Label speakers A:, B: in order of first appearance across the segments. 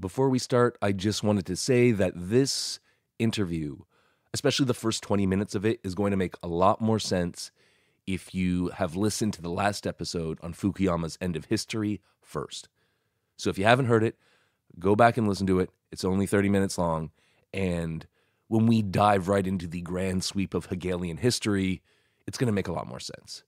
A: Before we start, I just wanted to say that this interview, especially the first 20 minutes of it, is going to make a lot more sense if you have listened to the last episode on Fukuyama's End of History first. So if you haven't heard it, go back and listen to it. It's only 30 minutes long. And when we dive right into the grand sweep of Hegelian history, it's going to make a lot more sense.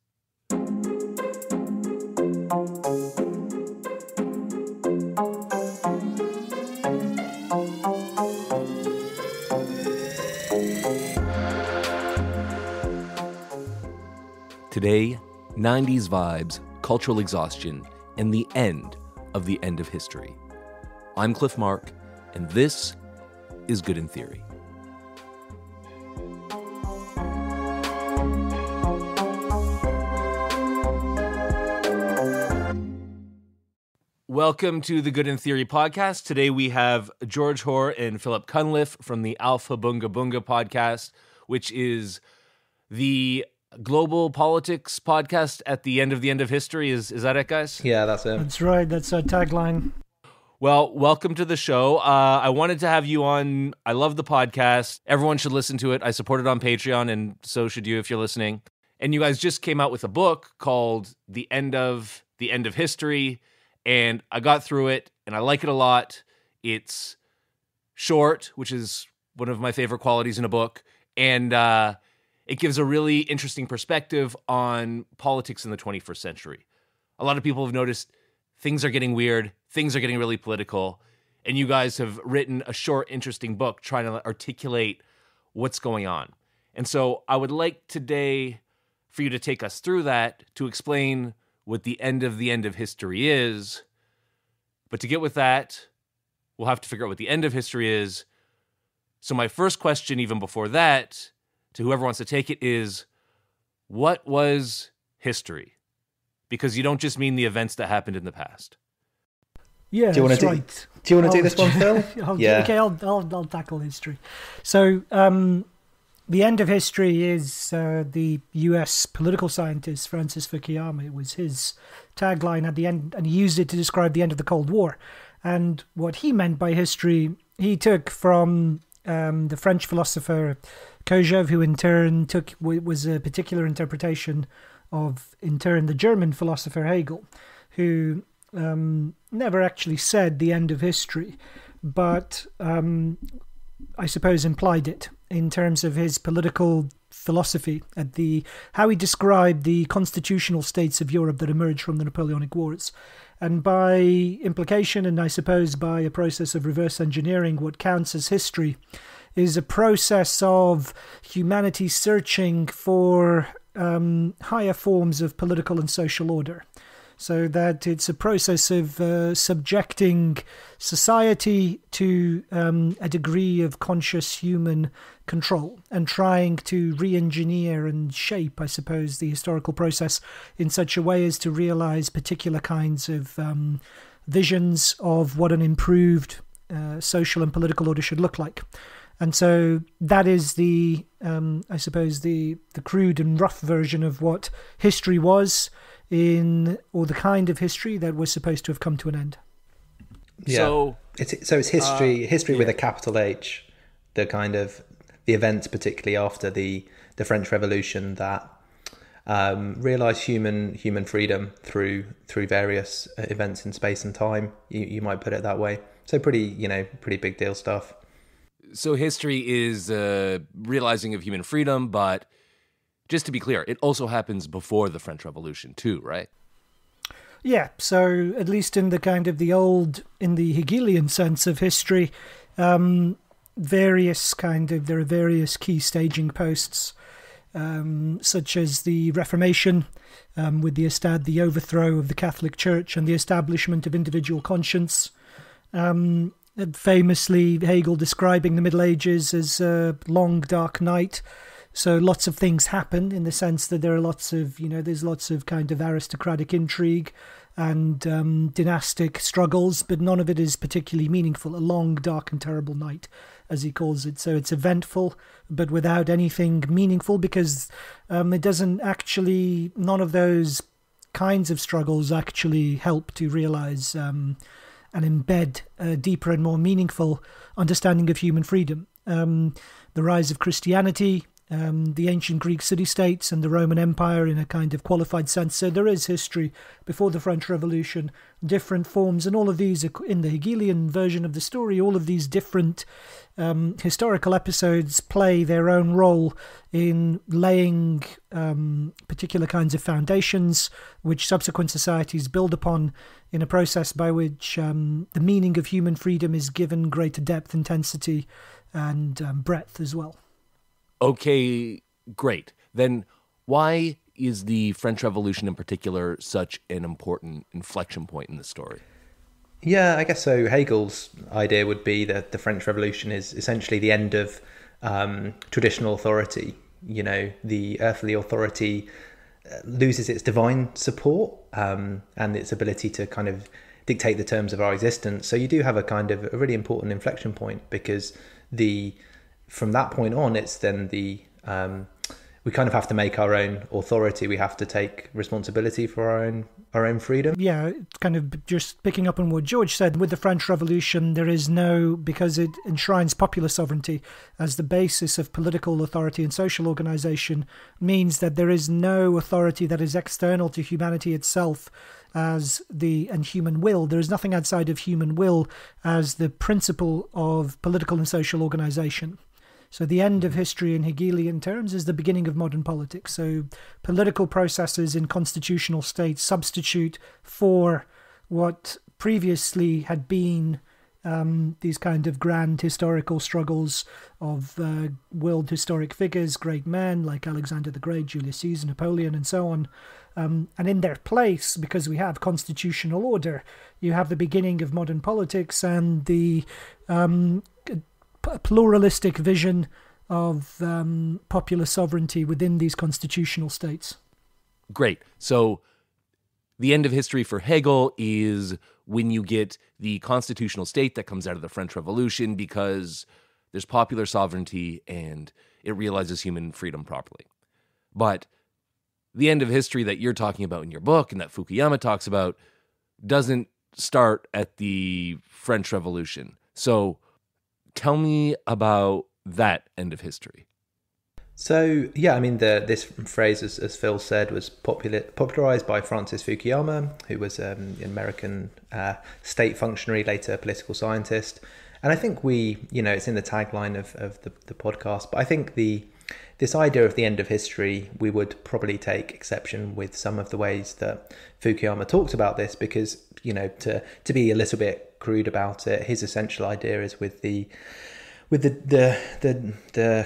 A: Today, 90s vibes, cultural exhaustion, and the end of history. I'm Cliff Mark, and this is Good in Theory. Welcome to the Good in Theory podcast. Today we have George Hoare and Phillip Cunliffe from the Aufhebunga bunga podcast, which is the global politics podcast at the end of history. Is that it, guys?
B: Yeah, that's it.
C: That's right. That's our tagline.
A: Well, welcome to the show. I wanted to have you on. I love the podcast. Everyone should listen to it. I support it on Patreon, and so should you if you're listening. And you guys just came out with a book called The End of History, and I got through it, and I like it a lot. It's short, which is one of my favorite qualities in a book, and it gives a really interesting perspective on politics in the 21st century. A lot of people have noticed things are getting weird, things are getting really political, and you guys have written a short, interesting book trying to articulate what's going on. And so I would like today for you to take us through that, to explain what the end of history is. But to get with that, we'll have to figure out what the end of history is. So my first question, even before that, to whoever wants to take it, is, what was history? Because you don't just mean the events that happened in the past.
C: Yeah,
B: do you want
C: that's
B: to
C: right.
B: Do you want to do this one, Phil?
C: Okay, I'll tackle history. So, the end of history is the US political scientist Francis Fukuyama. It was his tagline at the end, and he used it to describe the end of the Cold War. And what he meant by history, he took from the French philosopher Cogève, who in turn was a particular interpretation of, in turn, the German philosopher Hegel, who never actually said the end of history, but I suppose implied it in terms of his political philosophy at how he described the constitutional states of Europe that emerged from the Napoleonic Wars. And by implication, and I suppose by a process of reverse engineering, what counts as history is a process of humanity searching for higher forms of political and social order. So that it's a process of subjecting society to a degree of conscious human control and trying to re-engineer and shape, I suppose, the historical process in such a way as to realize particular kinds of visions of what an improved social and political order should look like. And so that is I suppose, the crude and rough version of what history was, or the kind of history that was supposed to have come to an end.
B: Yeah. So it's history with a capital H, the kind of the events, particularly after the French Revolution, that realised human freedom through various events in space and time. You might put it that way. So pretty big deal stuff.
A: So history is realizing of human freedom, but just to be clear, it also happens before the French Revolution too, right?
C: Yeah, so at least in the kind of in the Hegelian sense of history, there are various key staging posts, such as the Reformation, with the overthrow of the Catholic Church and the establishment of individual conscience. Famously, Hegel describing the Middle Ages as a long, dark night. So lots of things happen in the sense that there are there's lots of kind of aristocratic intrigue and dynastic struggles, but none of it is particularly meaningful. A long, dark and terrible night, as he calls it. So it's eventful, but without anything meaningful, because it doesn't actually, none of those kinds of struggles actually help to realize and embed a deeper and more meaningful understanding of human freedom. The rise of Christianity, the ancient Greek city-states and the Roman Empire in a kind of qualified sense. So there is history before the French Revolution, different forms, and all of these, in the Hegelian version of the story, all of these different historical episodes play their own role in laying particular kinds of foundations which subsequent societies build upon in a process by which the meaning of human freedom is given greater depth, intensity, and breadth as well.
A: Okay, great. Then why is the French Revolution in particular such an important inflection point in the story?
B: Yeah, I guess so. Hegel's idea would be that the French Revolution is essentially the end of traditional authority. You know, the earthly authority loses its divine support and its ability to kind of dictate the terms of our existence. So you do have a kind of a really important inflection point, because from that point on, it's then we kind of have to make our own authority. We have to take responsibility for our own freedom.
C: Yeah, kind of just picking up on what George said, with the French Revolution, there is because it enshrines popular sovereignty as the basis of political authority and social organization, means that there is no authority that is external to humanity itself and human will. There is nothing outside of human will as the principle of political and social organization. So the end of history in Hegelian terms is the beginning of modern politics. So political processes in constitutional states substitute for what previously had been these kind of grand historical struggles of world historic figures, great men like Alexander the Great, Julius Caesar, Napoleon, and so on. And in their place, because we have constitutional order, you have the beginning of modern politics and the pluralistic vision of popular sovereignty within these constitutional states.
A: Great. So the end of history for Hegel is when you get the constitutional state that comes out of the French Revolution, because there's popular sovereignty and it realizes human freedom properly. But the end of history that you're talking about in your book and that Fukuyama talks about doesn't start at the French Revolution. So tell me about that end of history.
B: So, yeah, I mean, this phrase, as Phil said, was popularized by Francis Fukuyama, who was an American state functionary, later political scientist. And I think it's in the tagline of the podcast, but I think this idea of the end of history, we would probably take exception with some of the ways that Fukuyama talked about this, because, to be a little bit crude about it, his essential idea is with the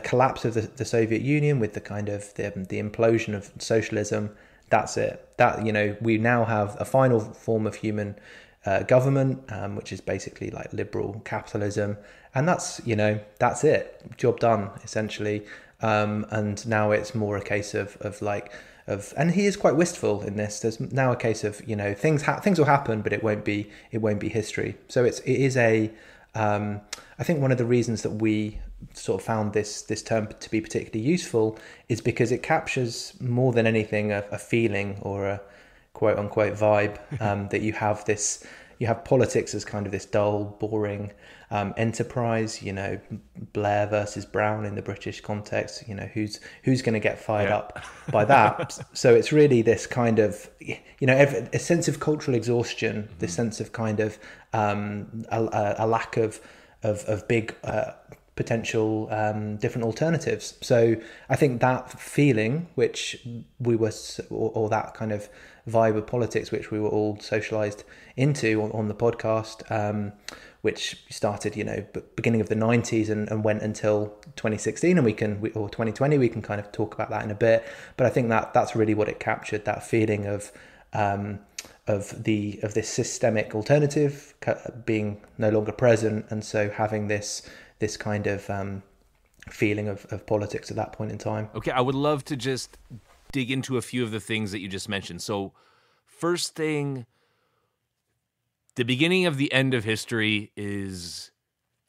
B: collapse of the Soviet Union, with the kind of the implosion of socialism, that's it. That, we now have a final form of human government, which is basically like liberal capitalism, and that's it, job done, essentially. And now it's more a case of and he is quite wistful in this. There's now a case of things will happen, but it won't be history. So it is a I think one of the reasons that we sort of found this term to be particularly useful is because it captures more than anything a feeling or a quote unquote vibe that you have politics as kind of this dull, boring enterprise, Blair versus Brown in the British context, who's going to get fired up by that. So it's really this kind of, a sense of cultural exhaustion, this sense of kind of a lack of big potential different alternatives. So I think that feeling, which we were, or that kind of vibe of politics, which we were all socialized into on the podcast, which started, beginning of the 90s and went until 2016, and or 2020, we can kind of talk about that in a bit. But I think that's really what it captured, that feeling of this systemic alternative being no longer present, and so having this kind of feeling of politics at that point in time.
A: Okay, I would love to just dig into a few of the things that you just mentioned. So first thing, the beginning of the end of history is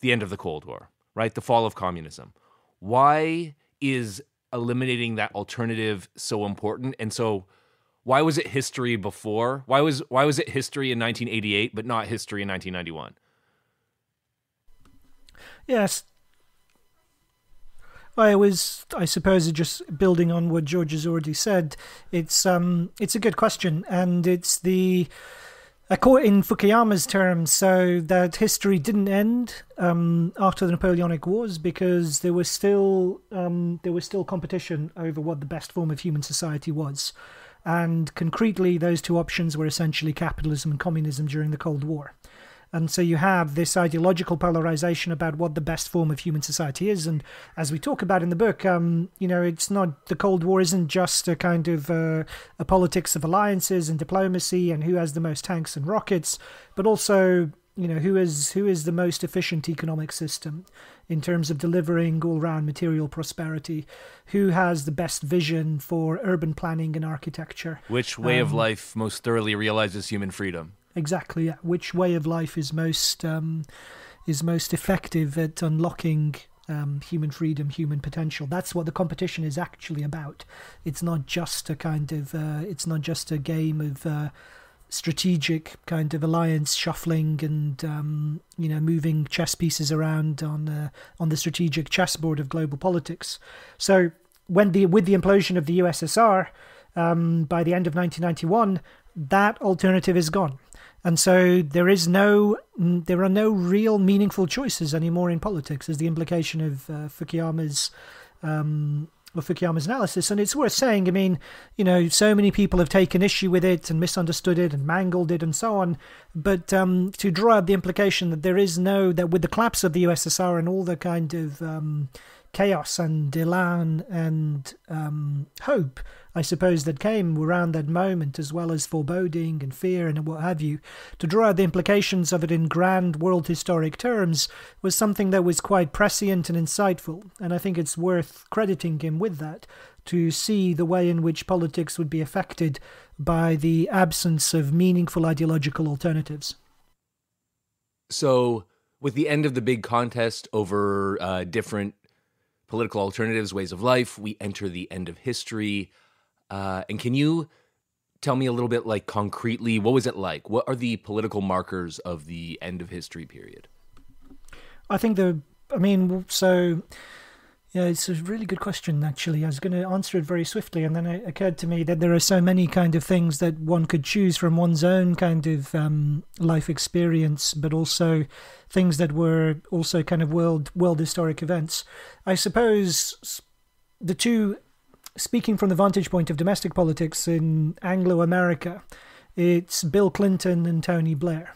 A: the end of the Cold War, right? The fall of communism. Why is eliminating that alternative so important? And so why was it history before? Why was it history in 1988 but not history in 1991?
C: Yes. I suppose, just building on what George has already said, it's a good question, and it's in Fukuyama's terms, so that history didn't end after the Napoleonic Wars because there was still competition over what the best form of human society was, and concretely those two options were essentially capitalism and communism during the Cold War. And so you have this ideological polarization about what the best form of human society is. And as we talk about in the book, it's not, the Cold War isn't just a kind of a politics of alliances and diplomacy and who has the most tanks and rockets, but also, who is the most efficient economic system in terms of delivering all-round material prosperity, who has the best vision for urban planning and architecture.
A: Which way of life most thoroughly realizes human freedom.
C: Exactly, yeah. Which way of life is most effective at unlocking human freedom, human potential? That's what the competition is actually about. It's not just a game of strategic kind of alliance shuffling and moving chess pieces around on the strategic chessboard of global politics. So with the implosion of the USSR by the end of 1991, that alternative is gone. And so there are no real meaningful choices anymore in politics, is the implication of Fukuyama's analysis. And it's worth saying, so many people have taken issue with it and misunderstood it and mangled it and so on. But to draw out the implication that that with the collapse of the USSR and all the kind of chaos and elan and hope, I suppose, that came around that moment, as well as foreboding and fear and what have you, to draw out the implications of it in grand world historic terms was something that was quite prescient and insightful. And I think it's worth crediting him with that, to see the way in which politics would be affected by the absence of meaningful ideological alternatives.
A: So, with the end of the big contest over different political alternatives, ways of life, we enter the end of history. And can you tell me a little bit, concretely, what was it like? What are the political markers of the end of history period?
C: I think it's a really good question, actually. I was going to answer it very swiftly, and then it occurred to me that there are so many kind of things that one could choose from one's own kind of life experience, but also things that were also kind of world historic events. I suppose the two, speaking from the vantage point of domestic politics in Anglo-America, it's Bill Clinton and Tony Blair.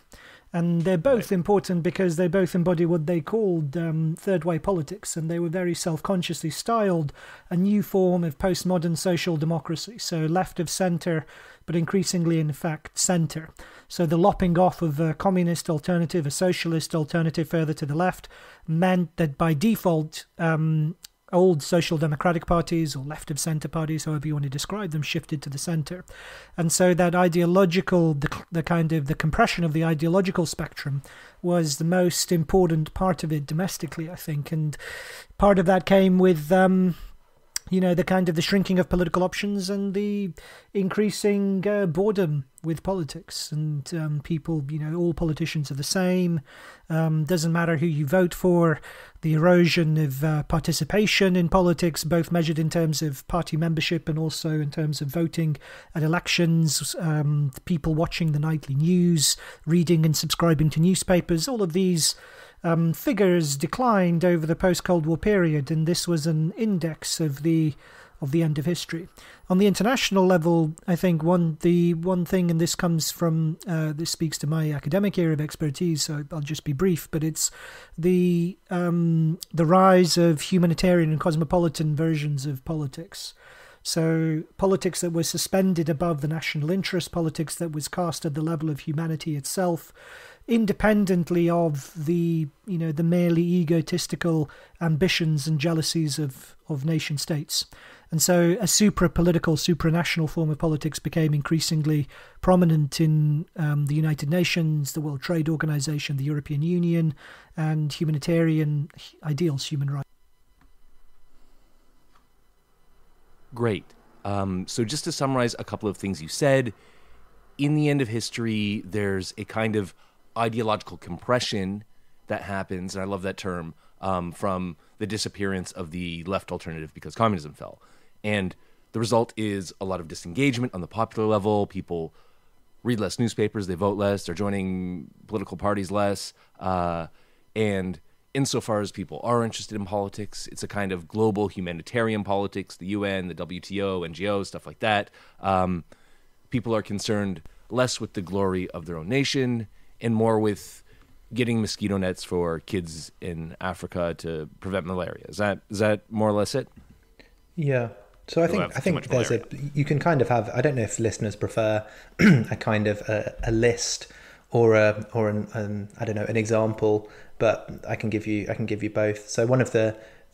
C: And they're both important because they both embody what they called third-way politics, and they were very self-consciously styled a new form of postmodern social democracy. So left of centre, but increasingly, in fact, centre. So the lopping off of a communist alternative, a socialist alternative further to the left, meant that by default, old social democratic parties or left of centre parties, however you want to describe them, shifted to the centre. And so that ideological, the compression of the ideological spectrum was the most important part of it domestically, I think. And part of that came with, the kind of the shrinking of political options and the increasing boredom with politics. And people, all politicians are the same. Doesn't matter who you vote for. The erosion of participation in politics, both measured in terms of party membership and also in terms of voting at elections, people watching the nightly news, reading and subscribing to newspapers, all of these figures declined over the post-Cold War period, and this was an index of the end of history. On the international level, I think the one thing, and this comes from this speaks to my academic area of expertise, so I'll just be brief, but it's the rise of humanitarian and cosmopolitan versions of politics. So politics that was suspended above the national interest, politics that was cast at the level of humanity itself, independently of the merely egotistical ambitions and jealousies of nation states. And so a supra-political, supranational form of politics became increasingly prominent in the United Nations, the World Trade Organization, the European Union, and humanitarian ideals, human rights.
A: Great. So just to summarize a couple of things you said, in the end of history, there's a kind of ideological compression that happens, and I love that term, from the disappearance of the left alternative because communism fell. And the result is a lot of disengagement on the popular level. People read less newspapers, they vote less, they're joining political parties less. And insofar as people are interested in politics, it's a kind of global humanitarian politics, the UN, the WTO, NGOs, stuff like that. People are concerned less with the glory of their own nation and more with getting mosquito nets for kids in Africa to prevent malaria. Is that more or less it?
B: Yeah. So I think there's you can kind of have, I don't know if listeners prefer a kind of a list or an I don't know, an example, but I can give you both. So one of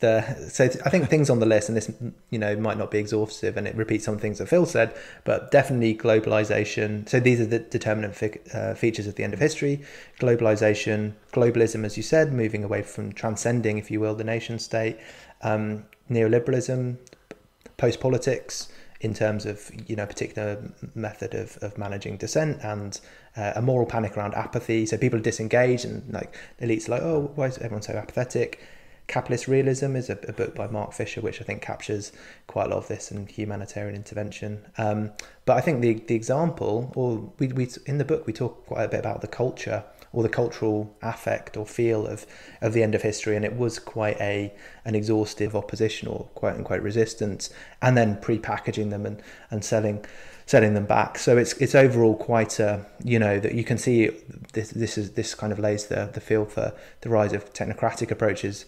B: so I think things on the list, and this, might not be exhaustive and it repeats some things that Phil said, but definitely globalization. So these are the determinant features of the end of history. Globalism, as you said, moving away from transcending, if you will, the nation state. Neoliberalism, post-politics in terms of, particular method of managing dissent, and a moral panic around apathy. So people are disengaged and like elites are like, oh, why is everyone so apathetic? Capitalist Realism is a book by Mark Fisher, which I think captures quite a lot of this, and humanitarian intervention. But I think the example, or we in the book, we talk quite a bit about the culture or the cultural affect or feel of the end of history, and it was quite an exhaustive opposition or quote unquote resistance, and then pre-packaging them and selling them back. So it's overall quite a, that you can see this kind of lays the field for the rise of technocratic approaches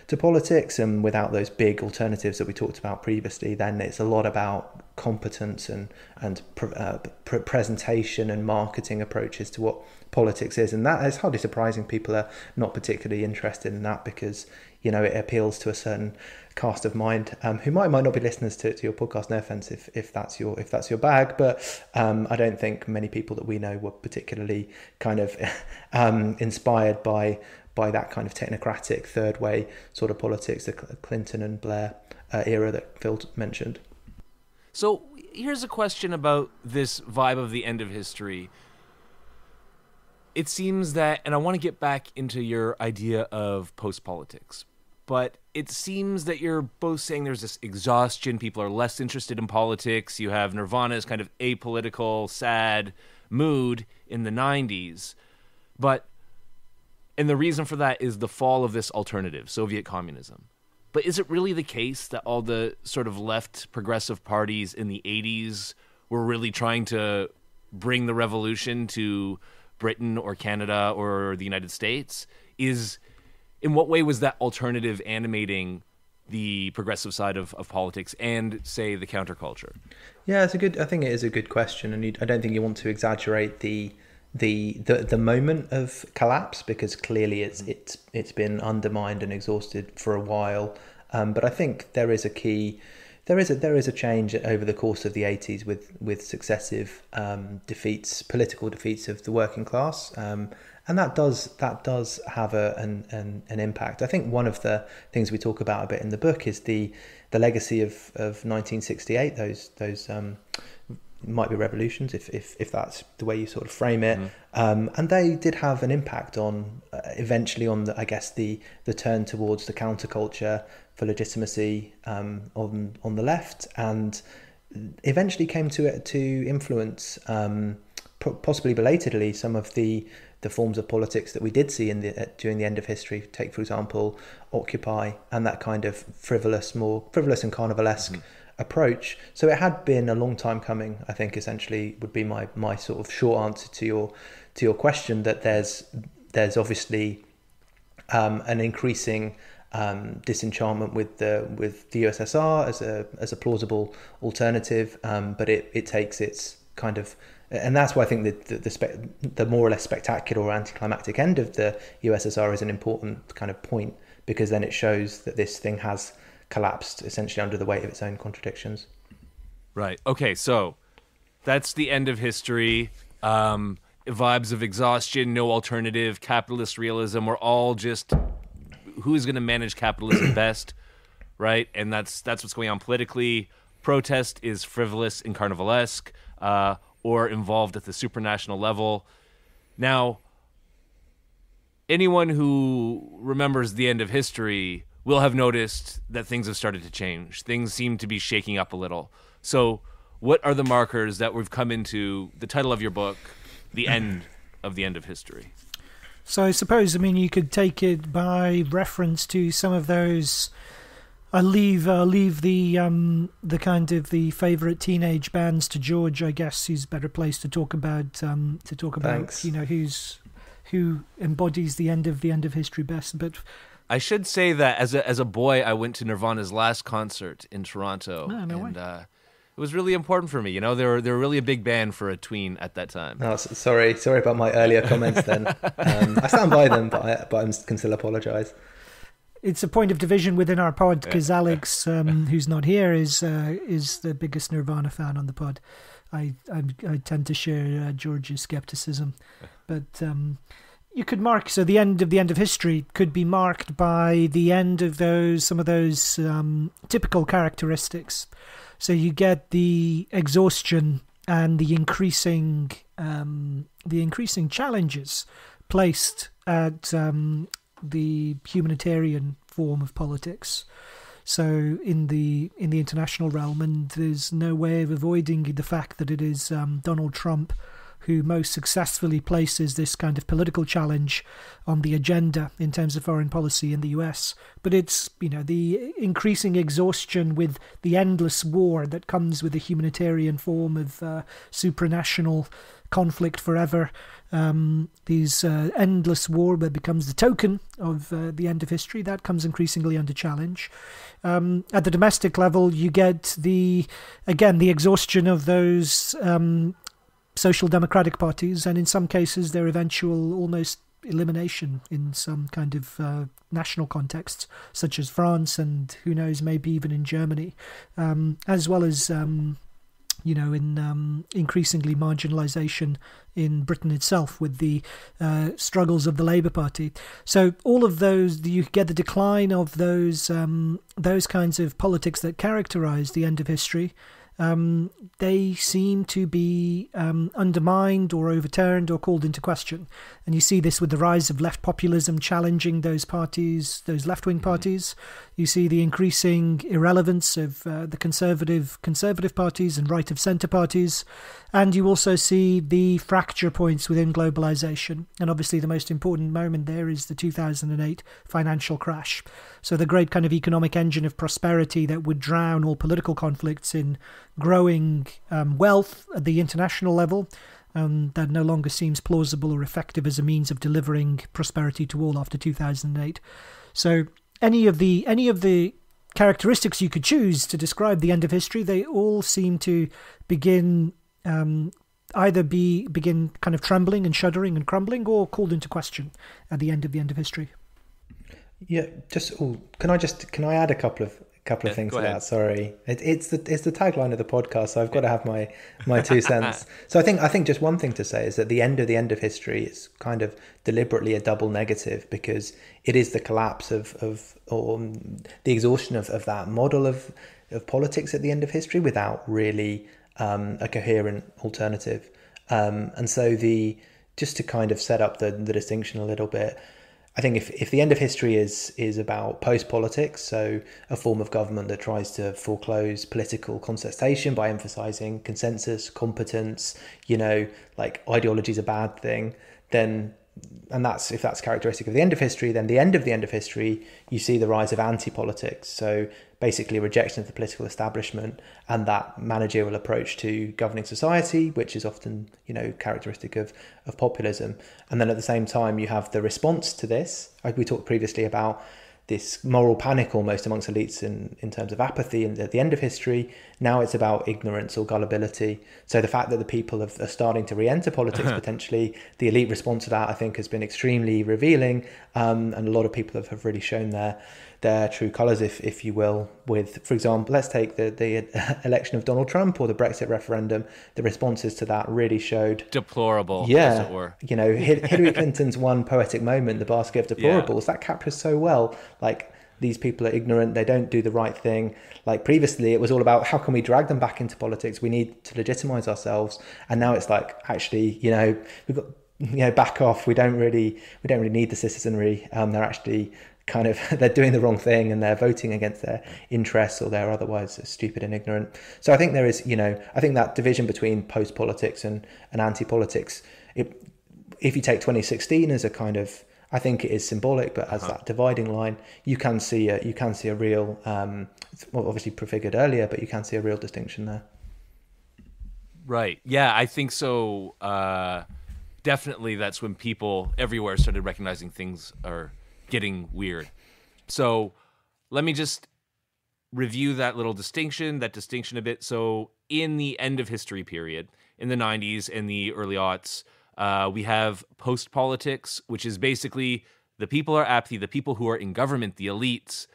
B: to politics, and without those big alternatives that we talked about previously, then it's a lot about competence and presentation and marketing approaches to what politics is, and that is hardly surprising. People are not particularly interested in that because it appeals to a certain cast of mind who might not be listeners to your podcast. No offense if that's your bag, but I don't think many people that we know were particularly kind of inspired by that kind of technocratic third way sort of politics, the Clinton and Blair era that Phil mentioned.
A: So here's a question about this vibe of the end of history. It seems that, and I want to get back into your idea of post-politics, but it seems that you're both saying there's this exhaustion, people are less interested in politics, you have Nirvana's kind of apolitical, sad mood in the 90s, and the reason for that is the fall of this alternative, Soviet communism. But is it really the case that all the sort of left progressive parties in the 80s were really trying to bring the revolution to Britain or Canada or the United States? In what way was that alternative animating the progressive side of politics and, say, the counterculture?
B: Yeah, I think it is a good question, and I don't think you want to exaggerate the moment of collapse, because clearly it's been undermined and exhausted for a while. But I think there is a change over the course of the 80s with successive political defeats of the working class, and that does have an impact. I think one of the things we talk about a bit in the book is the legacy of 1968. Those might be revolutions if that's the way you sort of frame it, and they did have an impact on eventually on the turn towards the counterculture for legitimacy on the left, and eventually came to influence possibly belatedly some of the forms of politics that we did see during the end of history. Take, for example, Occupy and that kind of more frivolous and carnivalesque approach. So it had been a long time coming, I think, essentially would be my sort of short answer to your question, that there's obviously an increasing disenchantment with the USSR as a plausible alternative, but it takes its kind of, and that's why I think the more or less spectacular or anticlimactic end of the USSR is an important kind of point, because then it shows that this thing has collapsed essentially under the weight of its own contradictions.
A: Right. Okay, so that's the end of history. Vibes of exhaustion, no alternative, capitalist realism. We're all just who's going to manage capitalism best, right? And that's what's going on politically. protest is frivolous and carnivalesque, or involved at the supranational level. Now, anyone who remembers the end of history will have noticed that things have started to change. Things seem to be shaking up a little. So what are the markers that we've come into, the title of your book, The End of the End of History?
C: So I suppose, you could take it by reference to some of those. I'll leave the kind of the favourite teenage bands to George. I guess he's better placed to talk about
B: Thanks.
C: Who embodies the end of history best. But
A: I should say that as a boy, I went to Nirvana's last concert in Toronto,
C: way.
A: It was really important for me. They were really a big band for a tween at that time.
B: Oh, sorry about my earlier comments. Then I stand by them, but I can still apologise.
C: It's a point of division within our pod because Alex, who's not here, is the biggest Nirvana fan on the pod. I tend to share George's skepticism, but you could mark the end of history could be marked by the end of some of those typical characteristics. So you get the exhaustion and the increasing challenges placed at the humanitarian form of politics. So in the international realm, and there's no way of avoiding the fact that it is Donald Trump who most successfully places this kind of political challenge on the agenda in terms of foreign policy in the US. But it's, the increasing exhaustion with the endless war that comes with the humanitarian form of supranational conflict forever. These endless war that becomes the token of the end of history, that comes increasingly under challenge. At the domestic level, you get the exhaustion of those social democratic parties, and in some cases their eventual almost elimination in some kind of national contexts, such as France and who knows, maybe even in Germany, as well as in increasingly marginalisation in Britain itself with the struggles of the Labour Party. So all of those, you get the decline of those kinds of politics that characterise the end of history. They seem to be undermined or overturned or called into question. And you see this with the rise of left populism challenging those parties, those left-wing parties. You see the increasing irrelevance of the conservative parties and right-of-centre parties. And you also see the fracture points within globalization. And obviously the most important moment there is the 2008 financial crash. So the great kind of economic engine of prosperity that would drown all political conflicts in growing wealth at the international level, that no longer seems plausible or effective as a means of delivering prosperity to all after 2008. So any of the characteristics you could choose to describe the end of history, they all seem to begin begin kind of trembling and shuddering and crumbling, or called into question at the end of history.
B: Yeah, can I add a couple of things to that? Sorry, it's the tagline of the podcast, so I've got to have my 2 cents. So I think just one thing to say is that the end of history is kind of deliberately a double negative, because it is the collapse of or the exhaustion of that model of politics at the end of history without really a coherent alternative. And so just to kind of set up the distinction a little bit, I think if the end of history is about post-politics, so a form of government that tries to foreclose political contestation by emphasizing consensus, competence, like ideology is a bad thing, then, and if that's characteristic of the end of history, then the end of history, you see the rise of anti-politics. So basically a rejection of the political establishment and that managerial approach to governing society, which is often, characteristic of populism. And then at the same time, you have the response to this. Like we talked previously about this moral panic almost amongst elites in terms of apathy and at the end of history. Now it's about ignorance or gullibility. So the fact that the people are starting to re-enter politics potentially, the elite response to that, I think, has been extremely revealing. And a lot of people have really shown their true colours, if you will, with, for example, let's take the election of Donald Trump or the Brexit referendum. The responses to that really showed
A: deplorable,
B: as
A: it were.
B: Hillary Clinton's one poetic moment, the basket of deplorables, that captures so well, like these people are ignorant, they don't do the right thing. Like previously it was all about how can we drag them back into politics, we need to legitimize ourselves, and now it's like, actually, we've got, back off, we don't really need the citizenry. They're actually kind of they're doing the wrong thing, and they're voting against their interests, or they're otherwise stupid and ignorant. So I think there is, I think that division between post-politics and anti-politics, if you take 2016 as a kind of, I think it is symbolic, but as that dividing line, you can see a real, obviously prefigured earlier, but you can see a real distinction there.
A: Right. Yeah, I think so. Definitely, that's when people everywhere started recognizing things are getting weird. So let me just review that distinction a bit. So in the end of history period, in the 90s and the early aughts, we have post-politics, which is basically the people are apathy, the people who are in government, the elites.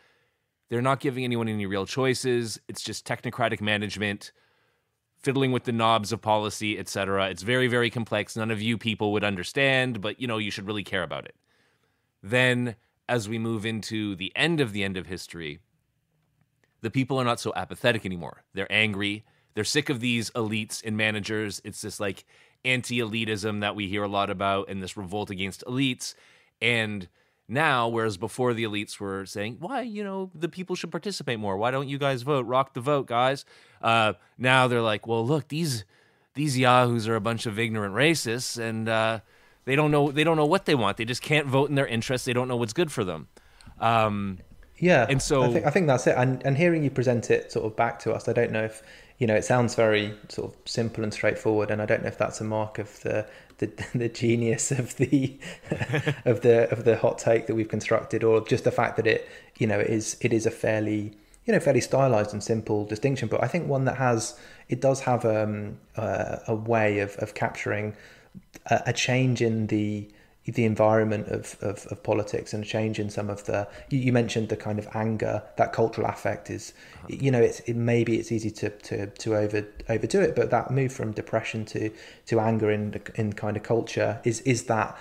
A: They're not giving anyone any real choices. It's just technocratic management, fiddling with the knobs of policy, etc. It's very, very complex. None of you people would understand, but you should really care about it. Then, as we move into the end of history, the people are not so apathetic anymore. They're angry. They're sick of these elites and managers. It's this like anti-elitism that we hear a lot about, and this revolt against elites. And now, whereas before the elites were saying, why, the people should participate more. Why don't you guys vote? Rock the vote, guys. Now they're like, well, look, these yahoos are a bunch of ignorant racists, and they don't know what they want. They just can't vote in their interests. They don't know what's good for them.
B: Yeah,
A: and so
B: I think that's it. And hearing you present it sort of back to us, I don't know if it sounds very sort of simple and straightforward, and I don't know if that's a mark of the genius of the of the hot take that we've constructed, or just the fact that it is a fairly stylized and simple distinction, but I think one that does have a way of capturing a change in the environment of politics, and a change in some of the, you mentioned the kind of anger, that cultural affect is, maybe it's easy to overdo it, but that move from depression to anger in kind of culture is that,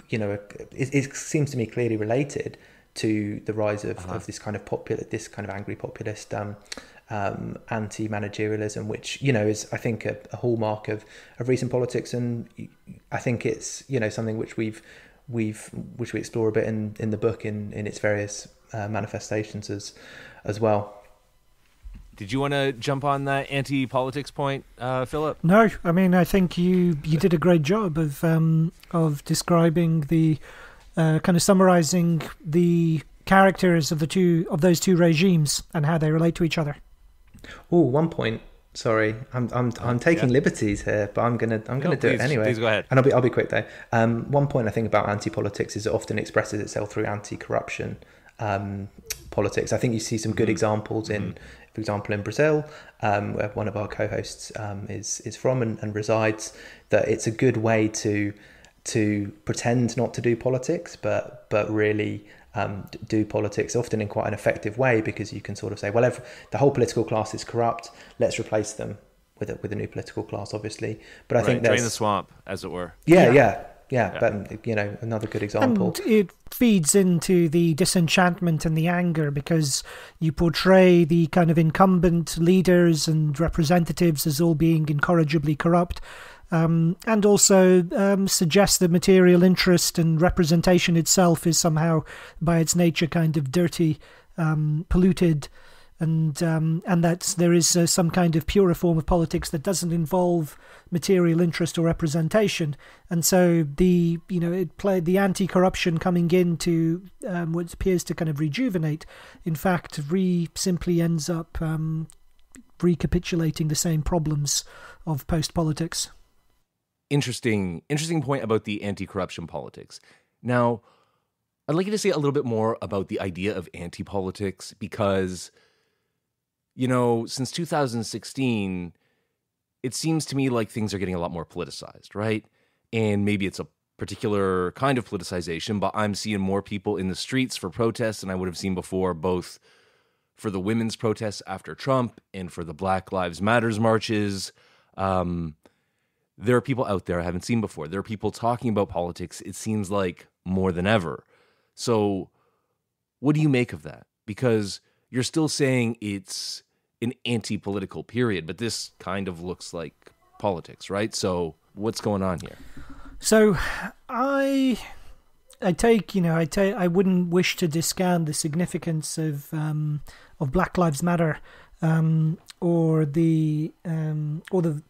B: it seems to me clearly related to the rise of this kind of angry populist anti-managerialism, which is, I think, a hallmark of recent politics, and I think it's something which we explore a bit in the book in its various manifestations as well.
A: Did you want to jump on that anti-politics point, Philip?
C: No, I mean, I think you did a great job of describing the kind of summarizing the characters of those two regimes and how they relate to each other.
B: Oh, one point. Sorry, I'm taking liberties here, but I'm gonna do it anyway.
A: Please go ahead.
B: And I'll be quick though. One point I think about anti-politics is it often expresses itself through anti-corruption politics. I think you see some good examples for example, in Brazil, where one of our co-hosts is from and resides. That it's a good way to pretend not to do politics, but really do politics often in quite an effective way, because you can sort of say, well, the whole political class is corrupt, let's replace them with a new political class, obviously. But I think
A: drain the swamp, as it were.
B: Yeah. But another good example.
C: And it feeds into the disenchantment and the anger, because you portray the kind of incumbent leaders and representatives as all being incorrigibly corrupt. And also suggest that material interest and representation itself is somehow, by its nature, kind of dirty, polluted, and that there is some kind of purer form of politics that doesn't involve material interest or representation. And so the anti-corruption coming in to what appears to kind of rejuvenate, in fact, simply ends up recapitulating the same problems of post-politics.
A: Interesting point about the anti-corruption politics. Now, I'd like you to say a little bit more about the idea of anti-politics, because, since 2016, it seems to me like things are getting a lot more politicized, right? And maybe it's a particular kind of politicization, but I'm seeing more people in the streets for protests than I would have seen before, both for the women's protests after Trump and for the Black Lives Matters marches. There are people out there I haven't seen before. There are people talking about politics, it seems like, more than ever. So what do you make of that? Because you're still saying it's an anti-political period, but this kind of looks like politics, right? So what's going on here?
C: So I wouldn't wish to discount the significance of Black Lives Matter, or the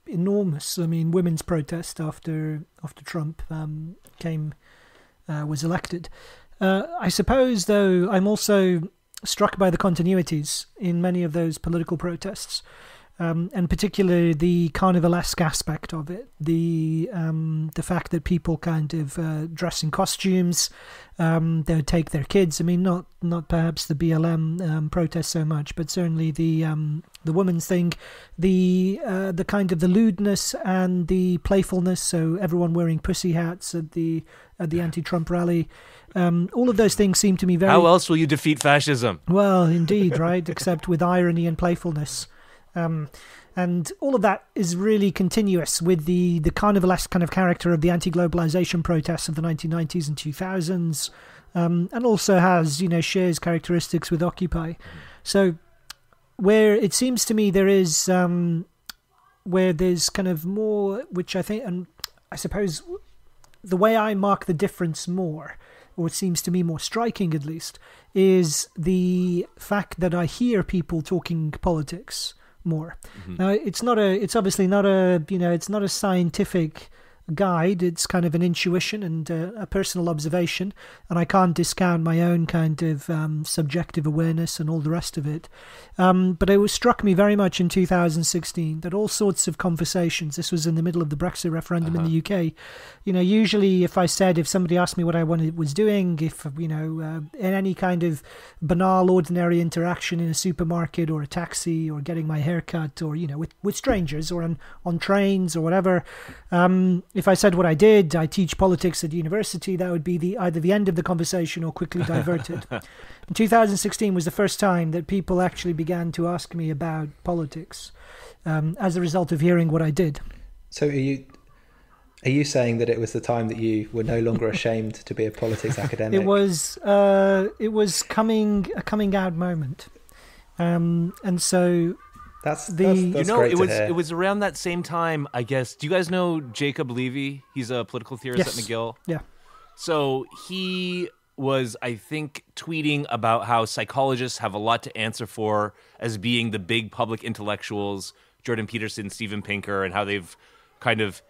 C: enormous, women's protest after Trump was elected. I suppose, though, I'm also struck by the continuities in many of those political protests, and particularly the carnivalesque aspect of it, the fact that people kind of dress in costumes, they would take their kids. Not perhaps the BLM protest so much, but certainly the women's thing, the kind of the lewdness and the playfulness. So everyone wearing pussy hats at the anti-Trump rally. All of those things seem to me very...
A: How else will you defeat fascism?
C: Well, indeed, right? Except with irony and playfulness. And all of that is really continuous with the carnivalesque kind of character of the anti-globalization protests of the 1990s and 2000s, and also has, shares characteristics with Occupy. So where it seems to me there is, where there's kind of more, which I think, and I suppose the way I mark the difference more, or it seems to me more striking at least, is the fact that I hear people talking politics more. Mm-hmm. Now, it's obviously not a scientific guide. It's kind of an intuition and a personal observation, and I can't discount my own kind of subjective awareness and all the rest of it. But it struck me very much in 2016 that all sorts of conversations, this was in the middle of the Brexit referendum in the UK, usually if somebody asked me what I was doing, if, in any kind of banal, ordinary interaction in a supermarket or a taxi or getting my hair cut or, with strangers or on trains or whatever, if I said what I did, I teach politics at university, that would be either the end of the conversation or quickly diverted. In 2016 was the first time that people actually began to ask me about politics as a result of hearing what I did.
B: So are you saying that it was the time that you were no longer ashamed to be a politics academic?
C: It was a coming out moment, and so.
B: That's great to hear.
A: It was around that same time, I guess. Do you guys know Jacob Levy? He's a political theorist at McGill.
C: Yeah.
A: So he was, I think, tweeting about how psychologists have a lot to answer for as being the big public intellectuals, Jordan Peterson, Steven Pinker, and how they've kind of,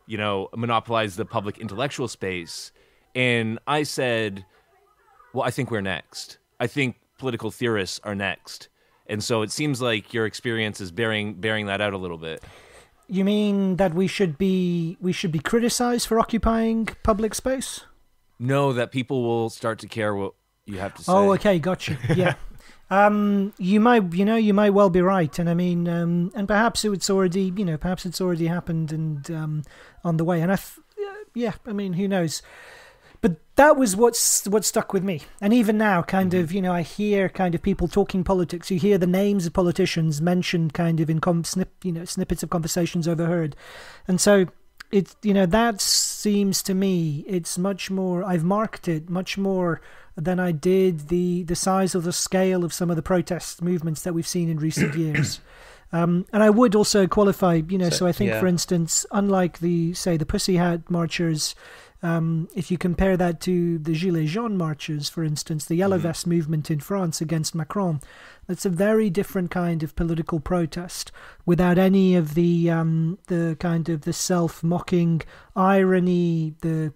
A: monopolized the public intellectual space. And I said, well, I think we're next. I think political theorists are next. And so it seems like your experience is bearing that out a little bit.
C: You mean that we should be criticized for occupying public space?
A: No, that people will start to care what you have to say.
C: Oh, okay, gotcha. Yeah. You might well be right, and and perhaps it's already happened and on the way. And who knows? But that was what stuck with me. And even now, kind of, I hear kind of people talking politics. You hear the names of politicians mentioned kind of in snippets of conversations overheard. And so that seems to me, it's much more, I've marked it much more than I did the size or the scale of some of the protest movements that we've seen in recent years. And I would also qualify, so I think, for instance, unlike the Pussy Hat marchers, if you compare that to the Gilets jaunes marches, for instance, the Yellow Vest movement in France against Macron, that's a very different kind of political protest without any of the kind of the self-mocking irony, the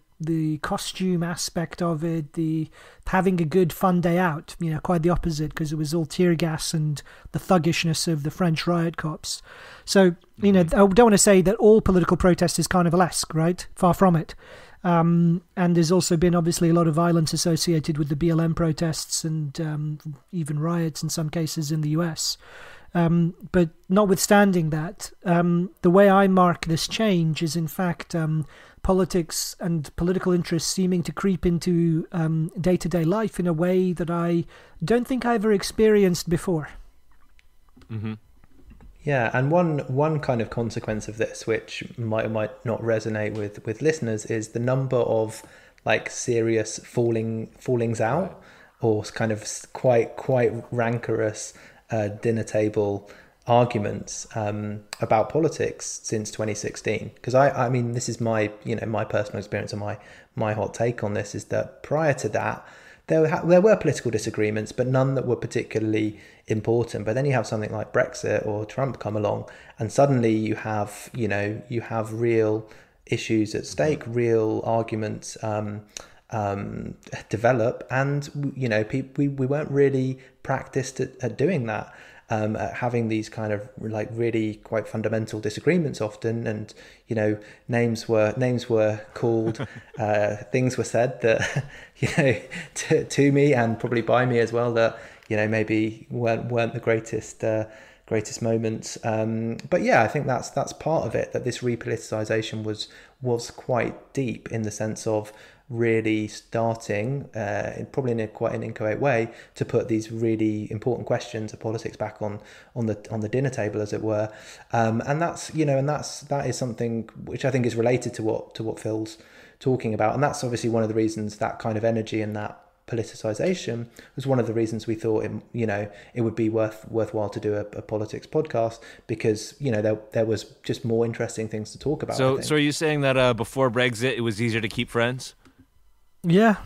C: costume aspect of it, the having a good fun day out, quite the opposite, because it was all tear gas and the thuggishness of the French riot cops. So, I don't want to say that all political protest is carnivalesque, right? Far from it. And there's also been obviously a lot of violence associated with the BLM protests and even riots in some cases in the US. But notwithstanding that, the way I mark this change is in fact politics and political interests seeming to creep into day-to-day life in a way that I don't think I ever experienced before.
B: Mm-hmm. Yeah, and one kind of consequence of this, which might not resonate with listeners, is the number of serious fallings out or kind of quite rancorous dinner table arguments about politics since 2016. Because I mean, this is my personal experience, and my hot take on this is that prior to that, there were political disagreements, but none that were particularly important. But then you have something like Brexit or Trump come along, and suddenly you have real issues at stake, real arguments develop, and we weren't really practiced at doing that. At having these kind of like really quite fundamental disagreements often, and names were called, things were said that to me and probably by me as well that maybe weren't the greatest moments. But yeah, I think that's part of it, that this repoliticization was quite deep in the sense of really starting, probably in quite an inchoate way, to put these really important questions of politics back on the dinner table, as it were. And that is something which I think is related to what Phil's talking about. And that's obviously one of the reasons, that kind of energy and that politicization was one of the reasons we thought it would be worthwhile to do a politics podcast, because there was just more interesting things to talk about.
A: So are you saying that before Brexit it was easier to keep friends?
C: Yeah.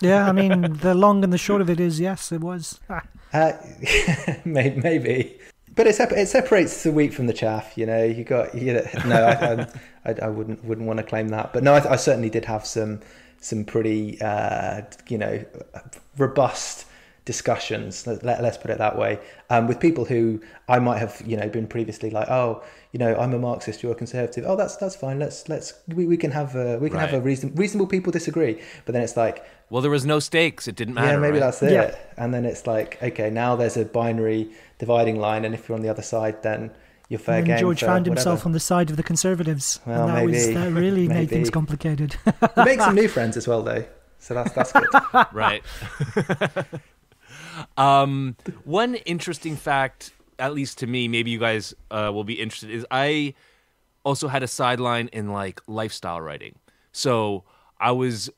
C: I mean, the long and the short of it is, yes, it was.
B: Maybe, but it separates the wheat from the chaff. You got no. I wouldn't want to claim that, but no, I certainly did have some pretty robust discussions, let's put it that way, with people who I might have been previously like, I'm a Marxist, you're a conservative. Oh, that's fine. We can have a reasonable people disagree. But then it's like,
A: well, there was no stakes. It didn't matter.
B: Yeah, maybe
A: right?
B: That's it. Yeah. And then it's like, okay, now there's a binary dividing line, and if you're on the other side, then you're fair game.
C: George found himself on the side of the conservatives.
B: Well,
C: and
B: maybe
C: that really made things complicated.
B: You make some new friends as well, though. So that's good.
A: Right. One interesting fact, at least to me, maybe you guys will be interested, is I also had a sideline in like lifestyle writing. So I was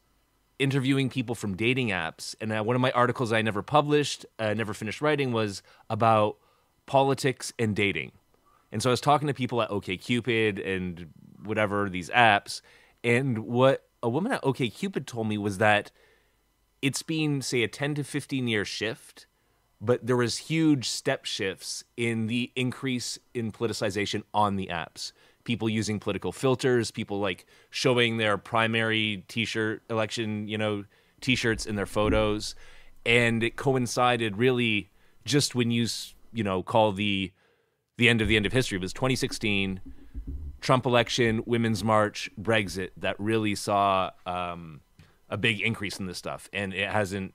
A: interviewing people from dating apps, and one of my articles I never published, never finished writing, was about politics and dating. And so I was talking to people at OkCupid and whatever, these apps, and what a woman at OkCupid told me was that it's been, say, a 10 to 15 year shift, but there was huge step shifts in the increase in politicization on the apps. People using political filters, people like showing their primary election T-shirts in their photos. And it coincided really just when you call the end of history. It was 2016, Trump election, Women's March, Brexit, that really saw a big increase in this stuff. And it hasn't,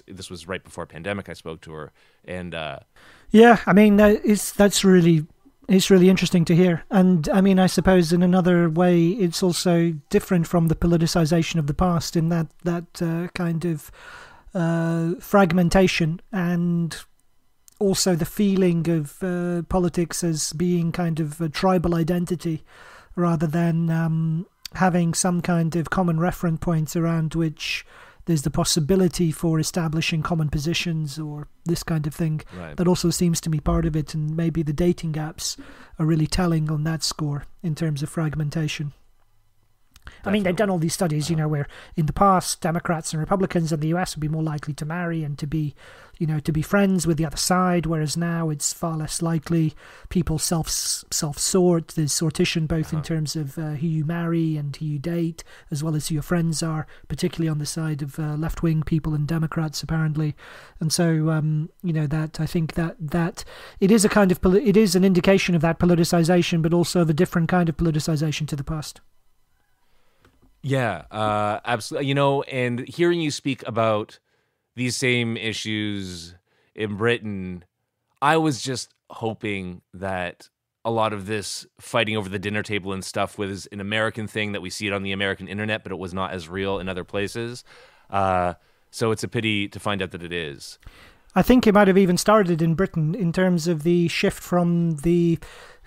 A: this was right before pandemic. I spoke to her, and
C: yeah, I mean, it's really interesting to hear. And I mean, I suppose in another way, it's also different from the politicization of the past in that kind of fragmentation, and also the feeling of politics as being kind of a tribal identity rather than having some kind of common reference points around which there's the possibility for establishing common positions or this kind of thing.
A: Right.
C: That also seems to be part of it, and maybe the dating apps are really telling on that score in terms of fragmentation. Definitely. I mean, they've done all these studies, where in the past Democrats and Republicans in the US would be more likely to marry and to be friends with the other side, whereas now it's far less likely. People self-sort. There's sortition both in terms of who you marry and who you date, as well as who your friends are, particularly on the side of left-wing people and Democrats, apparently. And so, that I think that it is it is an indication of that politicization, but also of a different kind of politicization to the past.
A: Yeah, absolutely. And hearing you speak about these same issues in Britain, I was just hoping that a lot of this fighting over the dinner table and stuff was an American thing, that we see it on the American internet, but it was not as real in other places. So it's a pity to find out that it is.
C: I think it might have even started in Britain in terms of the shift from the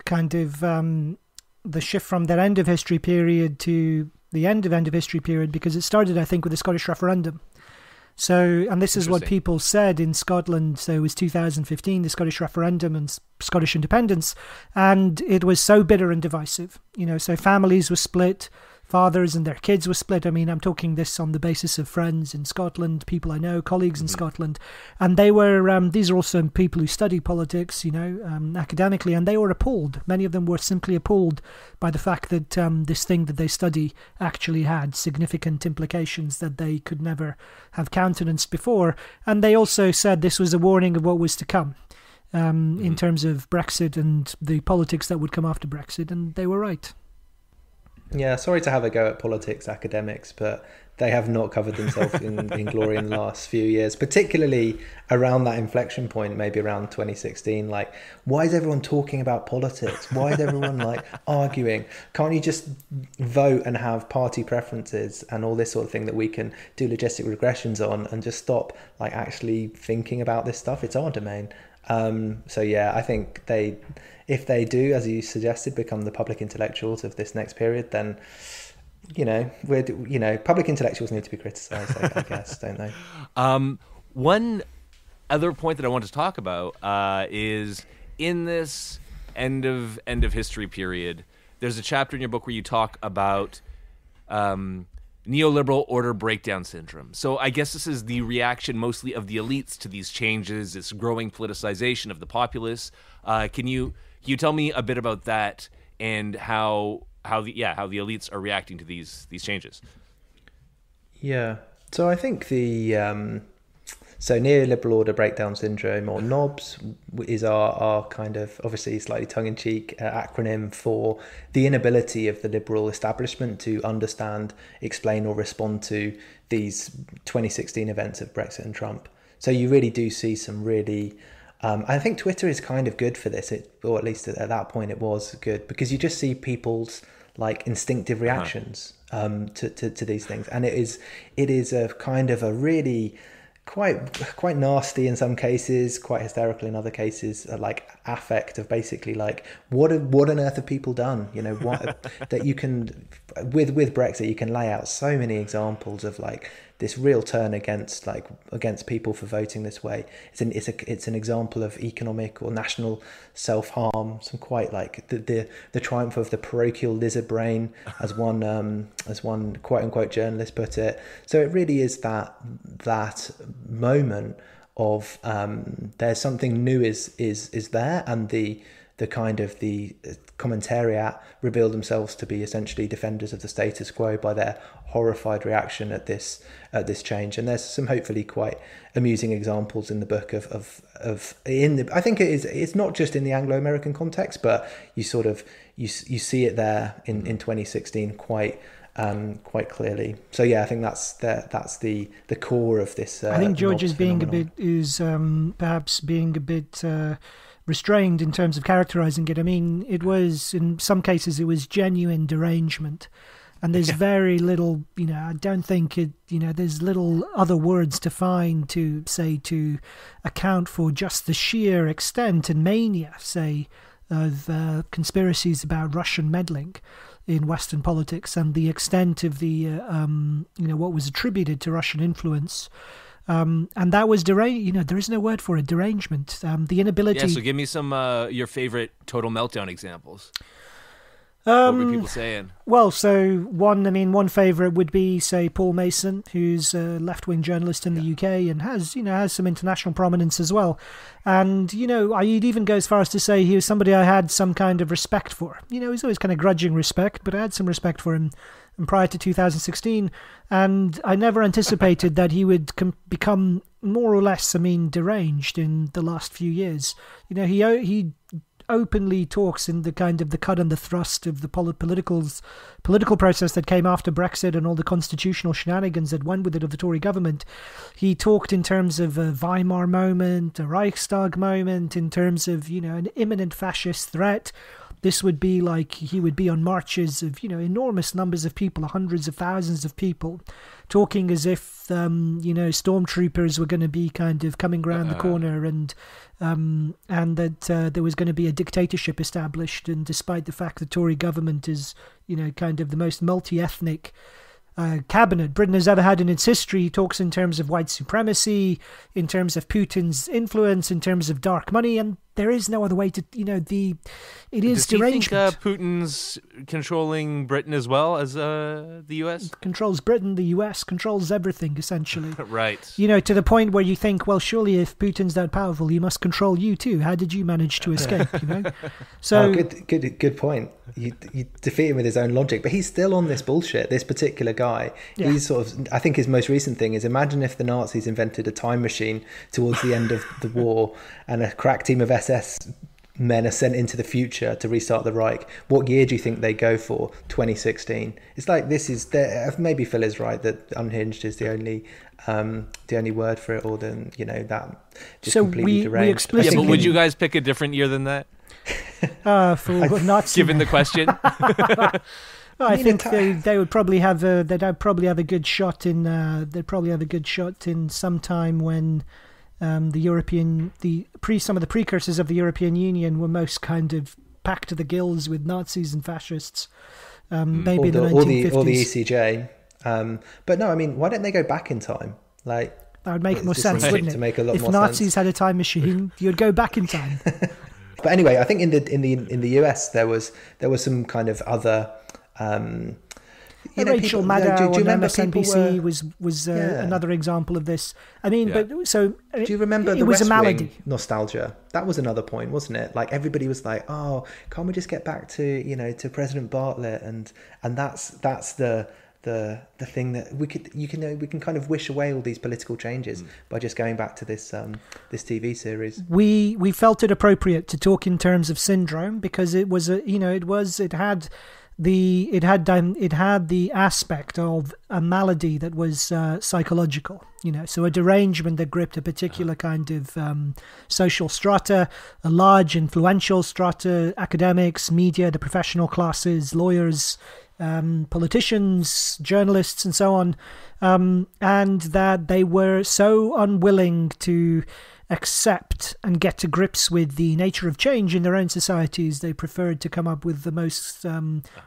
C: kind of the shift from that end of history period to the end of history period, because it started, I think, with the Scottish referendum. So, and this is what people said in Scotland. So it was 2015, the Scottish referendum and Scottish independence, and it was so bitter and divisive. So families were split, fathers and their kids were split. I mean, I'm talking this on the basis of friends in Scotland, people I know, colleagues in Scotland, and they were. These are also people who study politics, academically, and they were appalled. Many of them were simply appalled by the fact that this thing that they study actually had significant implications that they could never have countenanced before. And they also said this was a warning of what was to come in terms of Brexit and the politics that would come after Brexit, and they were right.
B: Yeah, sorry to have a go at politics academics, but they have not covered themselves in glory in the last few years, particularly around that inflection point, maybe around 2016. Like, why is everyone talking about politics? Why is everyone arguing? Can't you just vote and have party preferences and all this sort of thing that we can do logistic regressions on, and just stop actually thinking about this stuff? It's our domain. So yeah, I think if they do, as you suggested, become the public intellectuals of this next period, then public intellectuals need to be criticised, I guess, don't they?
A: One other point that I want to talk about is in this end of history period. There's a chapter in your book where you talk about neoliberal order breakdown syndrome. So I guess this is the reaction mostly of the elites to these changes, this growing politicization of the populace. Can you tell me a bit about that and how the elites are reacting to these changes?
B: Yeah. So I think so neoliberal order breakdown syndrome, or NOBS, is our kind of obviously slightly tongue-in-cheek acronym for the inability of the liberal establishment to understand, explain, or respond to these 2016 events of Brexit and Trump. So you really do see some really... I think Twitter is kind of good for this, or at least at that point it was good, because you just see people's instinctive reactions to these things, and it is a kind of a really quite nasty in some cases, quite hysterical in other cases, affect of basically what on earth have people done? What that you can with Brexit you can lay out so many examples of this real turn against people for voting this way. It's an example of economic or national self-harm. Some quite the triumph of the parochial lizard brain, as one quote unquote journalist put it. So it really is that moment of there's something new is there, and the kind of the commentariat reveal themselves to be essentially defenders of the status quo by their horrified reaction at this change. And there's some hopefully quite amusing examples in the book I think it's not just in the Anglo-American context, but you see it there in 2016 quite clearly. So yeah, I think that's the core of this.
C: I think George is perhaps being a bit restrained in terms of characterizing it. I mean, in some cases it was genuine derangement, and there's very little, I don't think there's little other words to find to account for just the sheer extent and mania, say, of conspiracies about Russian meddling in Western politics, and the extent of the what was attributed to Russian influence. And that was there is no word for it, derangement. The inability...
A: Yeah, so give me some your favorite total meltdown examples. What were people saying?
C: Well, so one favourite would be, say, Paul Mason, who's a left-wing journalist in the UK and has some international prominence as well. And, I'd even go as far as to say he was somebody I had some kind of respect for. He's always kind of grudging respect, but I had some respect for him prior to 2016. And I never anticipated that he would become more or less, deranged in the last few years. He openly talks in the kind of the cut and the thrust of the political process that came after Brexit and all the constitutional shenanigans that went with it of the Tory government. He talked in terms of a Weimar moment, a Reichstag moment, in terms of, an imminent fascist threat. This would be he would be on marches of, enormous numbers of people, hundreds of thousands of people, talking as if, stormtroopers were going to be kind of coming around the corner, and that there was going to be a dictatorship established. And despite the fact the Tory government is, kind of the most multi-ethnic cabinet Britain has ever had in its history. He talks in terms of white supremacy, in terms of Putin's influence, in terms of dark money, and there is no other way to, it is derangement.
A: Do you think Putin's controlling Britain as well as the US?
C: Controls Britain, the US, controls everything, essentially.
A: Right.
C: To the point where you think, well, surely if Putin's that powerful, he must control you too. How did you manage to escape, So
B: good point. You defeat him with his own logic, but he's still on this bullshit, this particular guy. Yeah. He's sort of, I think his most recent thing is, imagine if the Nazis invented a time machine towards the end of the war and a crack team of SS men are sent into the future to restart the Reich. What year do you think they go for? 2016. It's like, this is, maybe Phil is right that unhinged is the only word for it, or then, that just
C: so
B: completely deranged.
A: Yeah, but would you guys pick a different year than that?
C: For Nazi.
A: Given the question.
C: I think they would probably have they'd probably have a good shot in some time when some of the precursors of the European Union were most kind of packed to the gills with Nazis and fascists. Maybe the 1950s.
B: Or the ECJ. But no, I mean, why don't they go back in time? Like,
C: that would make more sense, wouldn't it?
B: To make a lot
C: if
B: more
C: Nazis
B: sense.
C: had a time machine, you'd go back in time.
B: But anyway, I think in the US there was some kind of other.
C: Rachel Maddow on MSNBC was another example of this. I mean, but so
B: do you remember the
C: was
B: West
C: a malady.
B: Wing nostalgia? That was another point, wasn't it? Like, everybody was like, "Oh, can't we just get back to to President Bartlett?" And that's the thing that we can kind of wish away all these political changes by just going back to this TV series.
C: We felt it appropriate to talk in terms of syndrome because it was it had the aspect of a malady that was psychological, so a derangement that gripped a particular kind of social strata, a large influential strata, academics, media, the professional classes, lawyers, politicians, journalists, and so on, and that they were so unwilling to accept and get to grips with the nature of change in their own societies, they preferred to come up with the most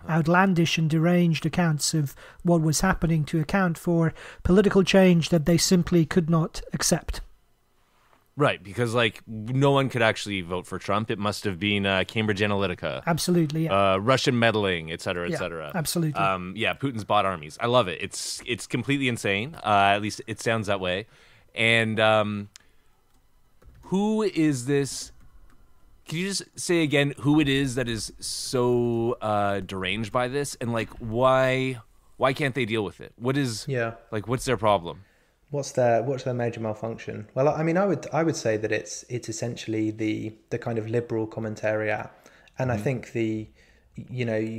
C: outlandish and deranged accounts of what was happening to account for political change that they simply could not accept.
A: Right, because no one could actually vote for Trump. It must have been Cambridge Analytica.
C: Absolutely, yeah.
A: Russian meddling, et cetera, et cetera.
C: Absolutely.
A: Putin's bought armies. I love it. It's completely insane. At least it sounds that way. And who is this? Can you just say again who it is that is so deranged by this, and why can't they deal with it? What is what's their problem?
B: What's their major malfunction? Well, I mean, I would say that it's essentially the kind of liberal commentariat, and I think you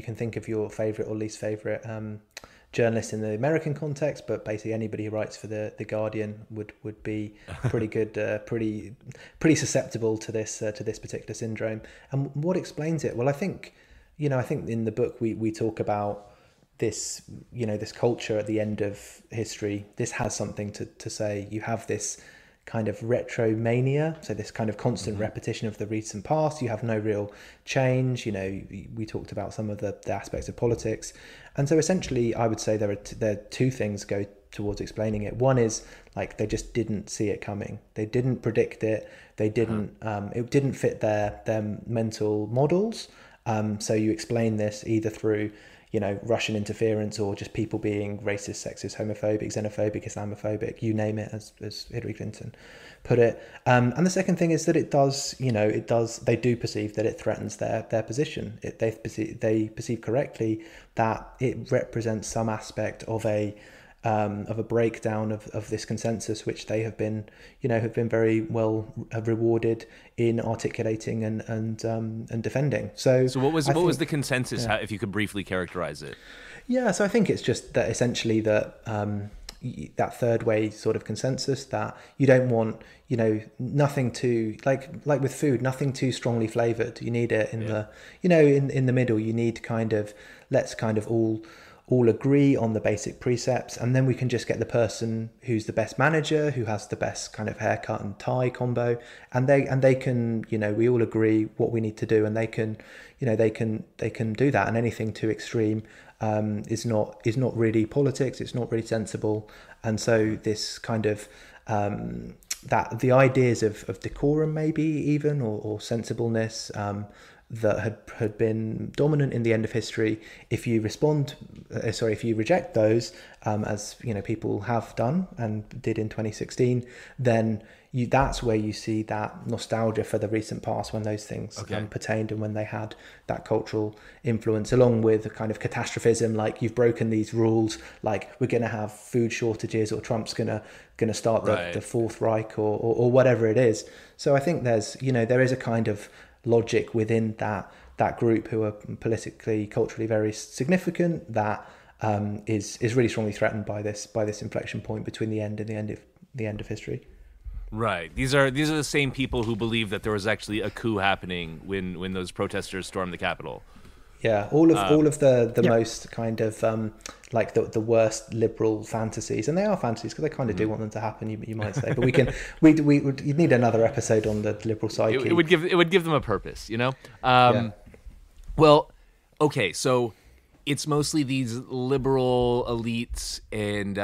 B: can think of your favorite or least favorite journalist in the American context, but basically anybody who writes for the Guardian would be pretty good, pretty susceptible to this particular syndrome. And what explains it? Well, I think in the book we talk about this, this culture at the end of history. This has something to say. You have this kind of retromania, so this kind of constant repetition of the recent past. You have no real change. We talked about some of the aspects of politics, and so essentially I would say there are two things go towards explaining it. One is they just didn't see it coming. They didn't predict it. They didn't it didn't fit their mental models. So you explain this either through Russian interference, or just people being racist, sexist, homophobic, xenophobic, Islamophobic, you name it, as Hillary Clinton put it. And the second thing is that they do perceive that it threatens their position. They perceive correctly that it represents some aspect of a breakdown of this consensus, which they have been very well rewarded in articulating and defending. So
A: what was the consensus? If you could briefly characterize it?
B: Yeah, so I think it's just that essentially that third way sort of consensus, that you don't want nothing too like with food, nothing too strongly flavored. You need it in the in the middle. You need let's all agree on the basic precepts, and then we can just get the person who's the best manager, who has the best kind of haircut and tie combo, and they can we all agree what we need to do, and they can do that. And anything too extreme is not really politics. It's not really sensible, and so this kind of that the ideas of decorum, maybe even or sensibleness, that had been dominant in the end of history. If you reject those, as people have done and did in 2016, then that's where you see that nostalgia for the recent past, when those things pertained and when they had that cultural influence, along with a kind of catastrophism, like you've broken these rules, like we're going to have food shortages, or Trump's going to start the Fourth Reich, or whatever it is. So I think there is a kind of logic within that group who are politically, culturally very significant, that is really strongly threatened by this inflection point between the end and the end of history.
A: Right. These are the same people who believe that there was actually a coup happening when those protesters stormed the Capitol.
B: Yeah, all of the most kind of like the worst liberal fantasies, and they are fantasies because they kind of do want them to happen. You might say, but you need another episode on the liberal psyche.
A: It would give them a purpose, Well, okay, so it's mostly these liberal elites and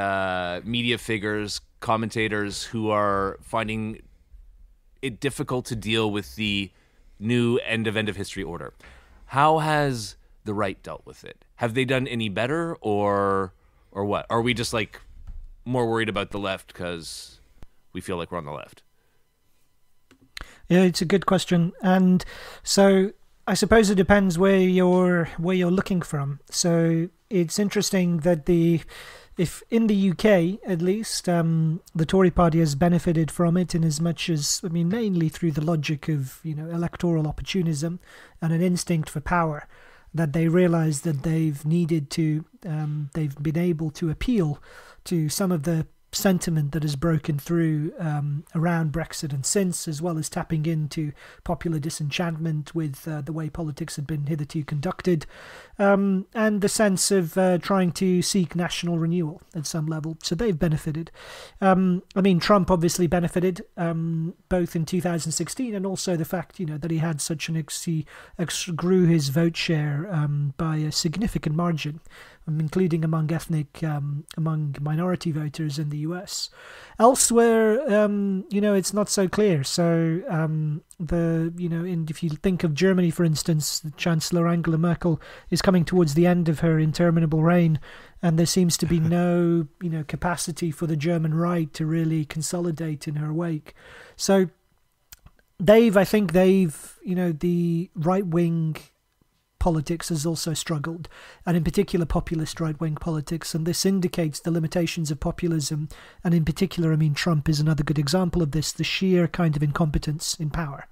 A: media figures, commentators, who are finding it difficult to deal with the new end of history order. How has the right dealt with it? Have they done any better, or what? Are we just like more worried about the left because we feel like we're on the left?
C: Yeah, it's a good question, and so I suppose it depends where you're looking from. So it's interesting that if in the UK, at least, the Tory party has benefited from it in as much as, mainly through the logic of, electoral opportunism and an instinct for power, that they realise that they've been able to appeal to some of the sentiment that has broken through around Brexit and since, as well as tapping into popular disenchantment with the way politics had been hitherto conducted, and the sense of trying to seek national renewal at some level. So they've benefited. Trump obviously benefited both in 2016 and also the fact that he had such he grew his vote share by a significant margin, including among minority voters in the US. Elsewhere, it's not so clear. So if you think of Germany, for instance, Chancellor Angela Merkel is coming towards the end of her interminable reign, and there seems to be no capacity for the German right to really consolidate in her wake. So the right wing politics has also struggled, and in particular populist right-wing politics, and this indicates the limitations of populism, and in particular, Trump is another good example of this, the sheer kind of incompetence in power.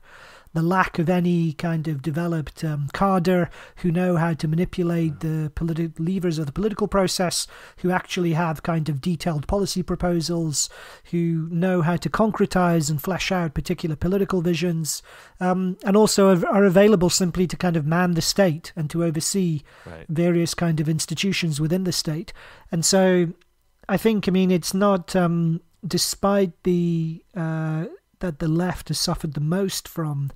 C: The lack of any kind of developed cadre who know how to manipulate the levers of the political process, who actually have kind of detailed policy proposals, who know how to concretize and flesh out particular political visions, and also are available simply to kind of man the state and to oversee various kind of institutions within the state. And so I think, it's not, despite that the left has suffered the most from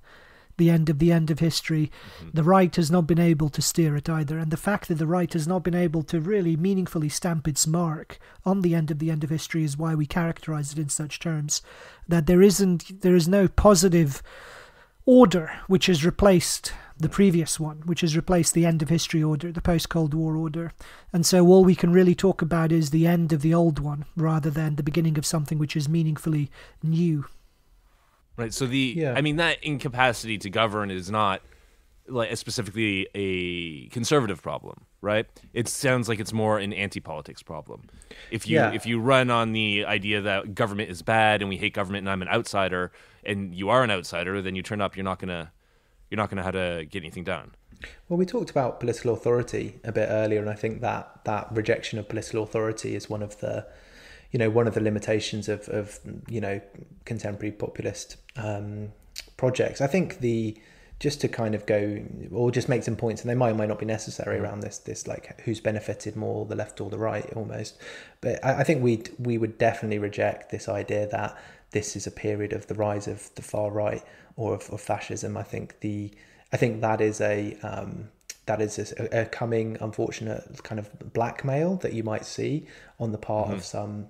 C: the end of history, the right has not been able to steer it either. And the fact that the right has not been able to really meaningfully stamp its mark on the end of history is why we characterize it in such terms, that there is no positive order which has replaced the previous one, which has replaced the end of history order, the post-Cold War order. And so all we can really talk about is the end of the old one rather than the beginning of something which is meaningfully new.
A: Right. So that incapacity to govern is not like specifically a conservative problem, right? It sounds like it's more an anti-politics problem. If you run on the idea that government is bad and we hate government and I'm an outsider, and you are an outsider, then you turn up, you're not gonna know how to get anything done.
B: Well, we talked about political authority a bit earlier, and I think that rejection of political authority is one of the limitations of contemporary populist projects. I think just to kind of go or just make some points, and they might not be necessary around this like who's benefited more, the left or the right almost. But I think we would definitely reject this idea that this is a period of the rise of the far right or of fascism. I think that is a coming unfortunate kind of blackmail that you might see on the part of some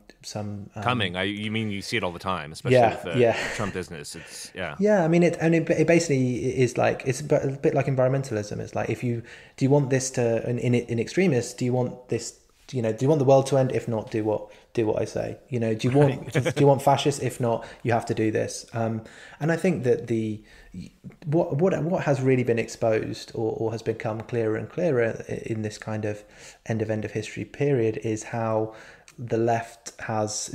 A: coming. You mean you see it all the time, especially with the Trump business. It's
B: I mean it basically is like, it's a bit like environmentalism. It's like, do you want this to in extremis, do you want this, do you want the world to end? If not, do what I say. Do you want fascists? If not, you have to do this. And I think that what has really been exposed or has become clearer and clearer in this kind of end of history period is how the left has,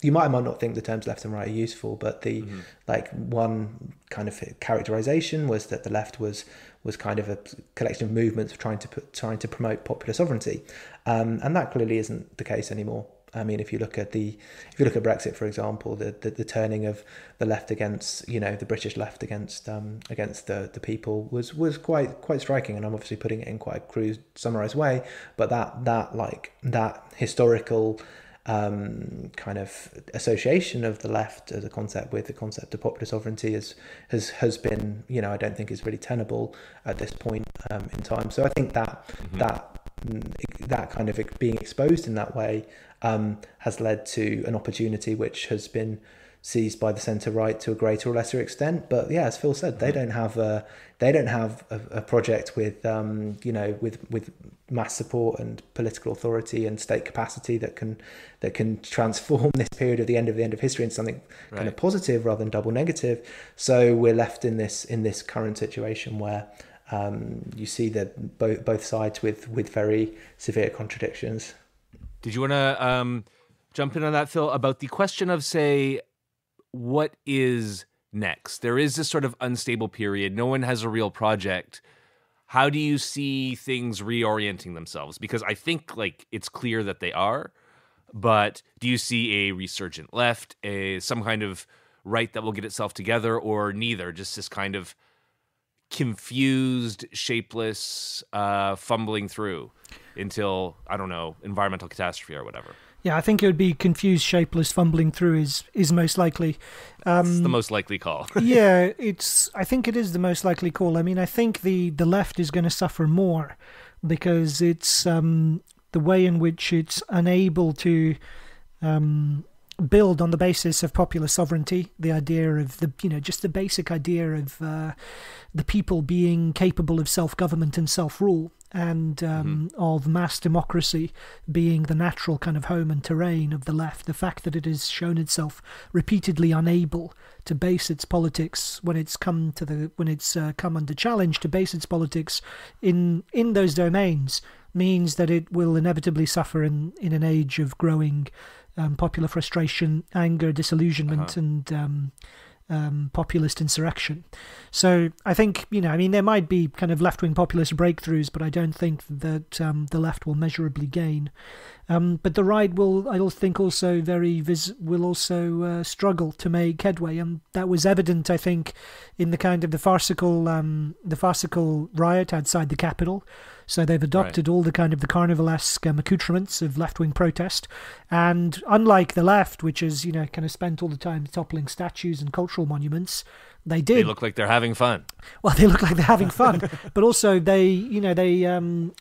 B: you might not think the terms left and right are useful, but the one kind of characterization was that the left was kind of a collection of movements trying to promote popular sovereignty, and that clearly isn't the case anymore. I mean, if you look at Brexit, for example, the turning of the left against, the British left against the people was quite striking, and I'm obviously putting it in quite a crude, summarized way, but that historical kind of association of the left as a concept with the concept of popular sovereignty has been, I don't think is really tenable at this point in time. So I think that kind of being exposed in that way has led to an opportunity which has been seized by the centre right to a greater or lesser extent. But yeah, as Phil said, they don't have a project with with mass support and political authority and state capacity that can transform this period of the end of history into something kind of positive rather than double negative. So we're left in this current situation where you see that both sides with very severe contradictions.
A: Did you want to jump in on that, Phil, about the question of, say, what is next? There is this sort of unstable period. No one has a real project. How do you see things reorienting themselves? Because I think it's clear that they are, but do you see a resurgent left, some kind of right that will get itself together, or neither? Just this kind of confused, shapeless, fumbling through until, I don't know, environmental catastrophe or whatever.
C: Yeah, I think it would be confused, shapeless, fumbling through is most likely.
A: It's the most likely call.
C: Yeah, I think it is the most likely call. I mean, I think the left is going to suffer more because it's the way in which it's unable to build on the basis of popular sovereignty, the idea of just the basic idea of the people being capable of self-government and self-rule, and of mass democracy being the natural kind of home and terrain of the left. The fact that it has shown itself repeatedly unable to base its politics when it's come under challenge to base its politics in those domains means that it will inevitably suffer in an age of growing popular frustration, anger, disillusionment, and populist insurrection. So I think, there might be kind of left-wing populist breakthroughs, but I don't think that the left will measurably gain. But the right will, I think, also will also struggle to make headway, and that was evident, I think, in the kind of the farcical riot outside the Capitol. So they've adopted all the kind of the carnivalesque accoutrements of left-wing protest, and unlike the left, which is kind of spent all the time toppling statues and cultural monuments, they
A: look like they're having fun.
C: Well, they look like they're having fun, but also they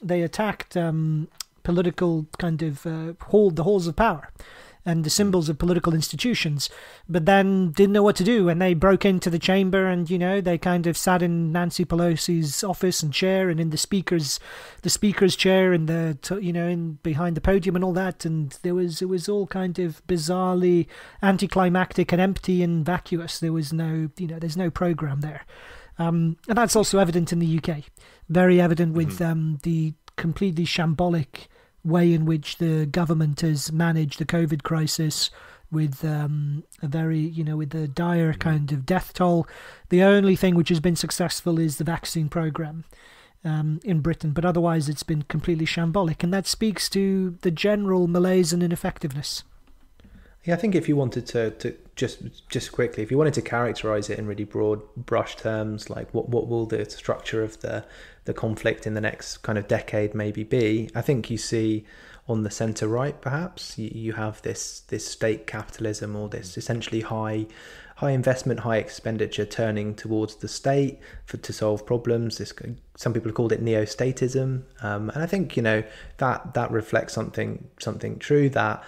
C: attacked political kind of the halls of power and the symbols of political institutions, but then didn't know what to do, and they broke into the chamber, and they kind of sat in Nancy Pelosi's office and chair, and in the speaker's chair, and in behind the podium and all that, and it was all kind of bizarrely anticlimactic and empty and vacuous. There was no there's no program there, and that's also evident in the UK, very evident with the completely shambolic way in which the government has managed the COVID crisis, with a very, with the dire kind of death toll. The only thing which has been successful is the vaccine program in Britain, but otherwise it's been completely shambolic, and that speaks to the general malaise and ineffectiveness.
B: Yeah, I think if you wanted to just quickly, if you wanted to characterize it in really broad brush terms, like what will the structure of the conflict in the next kind of decade maybe be, I think you see on the centre right, perhaps you have this state capitalism, or this essentially high high investment, high expenditure turning towards the state to solve problems. Some people have called it neo-statism, and I think that reflects something true, that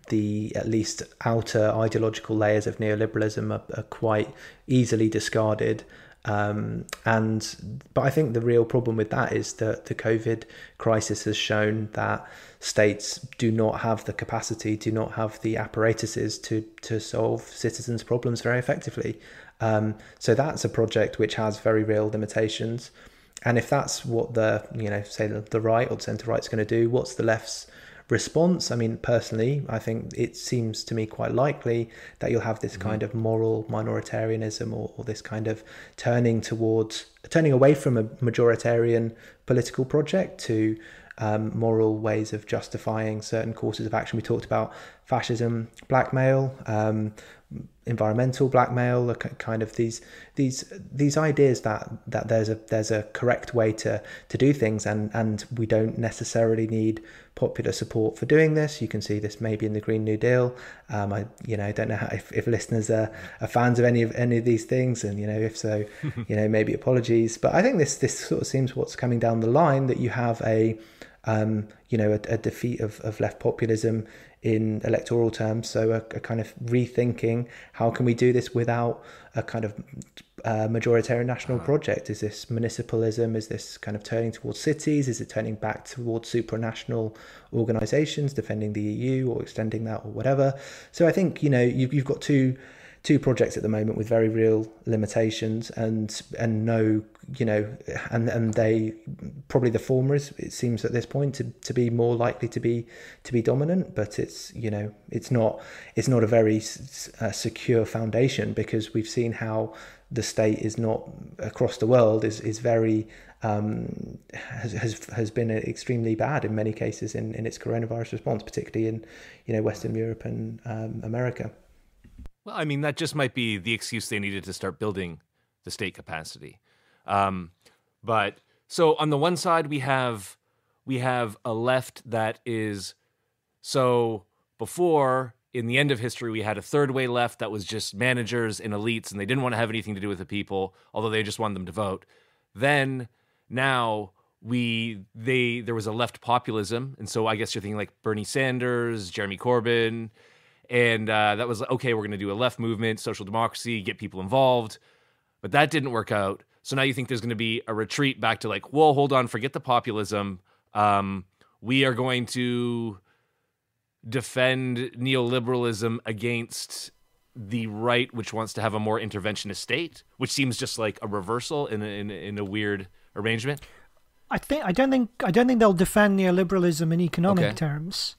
B: the at least outer ideological layers of neoliberalism are quite easily discarded. But I think the real problem with that is that the COVID crisis has shown that states do not have the capacity, do not have the apparatuses to solve citizens' problems very effectively. So that's a project which has very real limitations. And if that's what the right or centre right is going to do, what's the left's response? I mean, personally, I think it seems to me quite likely that you'll have this kind of moral minoritarianism or this kind of turning away from a majoritarian political project to moral ways of justifying certain courses of action. We talked about fascism, blackmail, environmental blackmail, kind of these ideas that there's a correct way to do things, and we don't necessarily need popular support for doing this. You can see this maybe in the Green New Deal. I don't know if listeners are fans of any of these things, and if so, maybe apologies. But I think this sort of seems what's coming down the line, that you have a defeat of left populism in electoral terms. So a kind of rethinking, how can we do this without a kind of majoritarian national project? Is this municipalism? Is this kind of turning towards cities? Is it turning back towards supranational organisations, defending the EU or extending that or whatever? So I think, you've got two projects at the moment with very real limitations and no, and they probably, the former it seems at this point to be more likely to be dominant, but it's not a very secure foundation, because we've seen how the state is not across the world is very has been extremely bad in many cases in its coronavirus response, particularly in Western Europe and America.
A: Well, I mean, that just might be the excuse they needed to start building the state capacity. But so on the one side, we have a left that is, so before, in the end of history, we had a third way left that was just managers and elites, and they didn't want to have anything to do with the people, although they just wanted them to vote. Then now there was a left populism, and so I guess you're thinking like Bernie Sanders, Jeremy Corbyn. And that was, okay, we're going to do a left movement, social democracy, get people involved. But that didn't work out. So now you think there's going to be a retreat back to like, whoa, hold on, forget the populism. We are going to defend neoliberalism against the right, which wants to have a more interventionist state, which seems just like a reversal in a weird arrangement.
C: I don't think they'll defend neoliberalism in economic terms.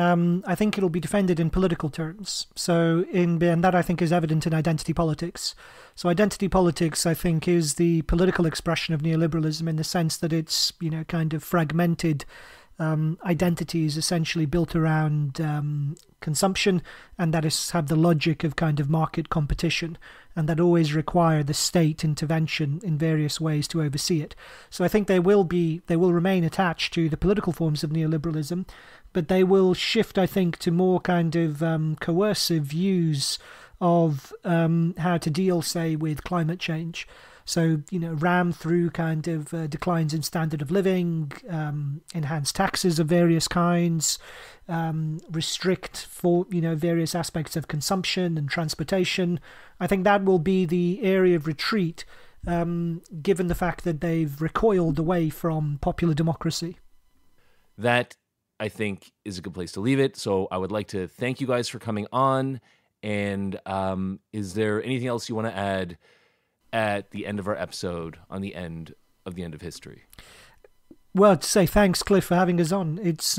C: I think it'll be defended in political terms. So, and that I think is evident in identity politics. So, identity politics, I think, is the political expression of neoliberalism in the sense that it's, kind of fragmented identities essentially built around consumption, and that have the logic of kind of market competition, and that always require the state intervention in various ways to oversee it. So I think they will remain attached to the political forms of neoliberalism, but they will shift, I think, to more kind of coercive views of how to deal, say, with climate change. So, ram through kind of declines in standard of living, enhance taxes of various kinds, restrict for, various aspects of consumption and transportation. I think that will be the area of retreat, given the fact that they've recoiled away from popular democracy.
A: That, I think, is a good place to leave it. So I would like to thank you guys for coming on. And is there anything else you want to add at the end of our episode, on the end of history?
C: Well, to say thanks, Cliff, for having us on. It's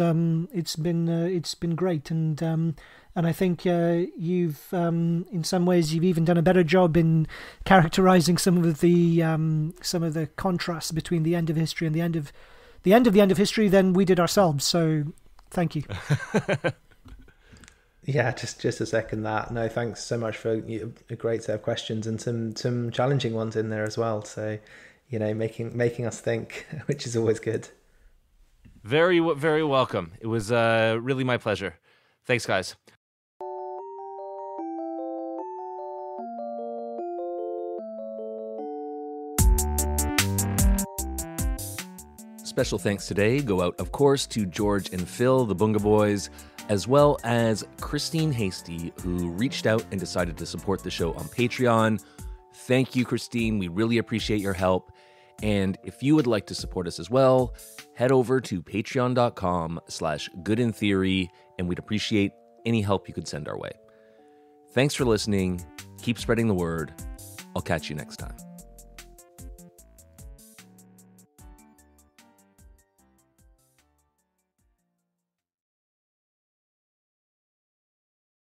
C: been great, and I think you've in some ways you've even done a better job in characterizing some of the contrasts between the end of history and the end of history than we did ourselves. So, thank you.
B: Yeah, just to second that. No, thanks so much for a great set of questions and some challenging ones in there as well. So, making us think, which is always good.
A: Very, very welcome. It was really my pleasure. Thanks, guys. special thanks today go out, of course, to George and Phil, the Bunga Boys, as well as Christine Hasty, who reached out and decided to support the show on Patreon. Thank you, Christine. We really appreciate your help. And if you would like to support us as well, head over to patreon.com/goodintheory, and we'd appreciate any help you could send our way. Thanks for listening. Keep spreading the word. I'll catch you next time.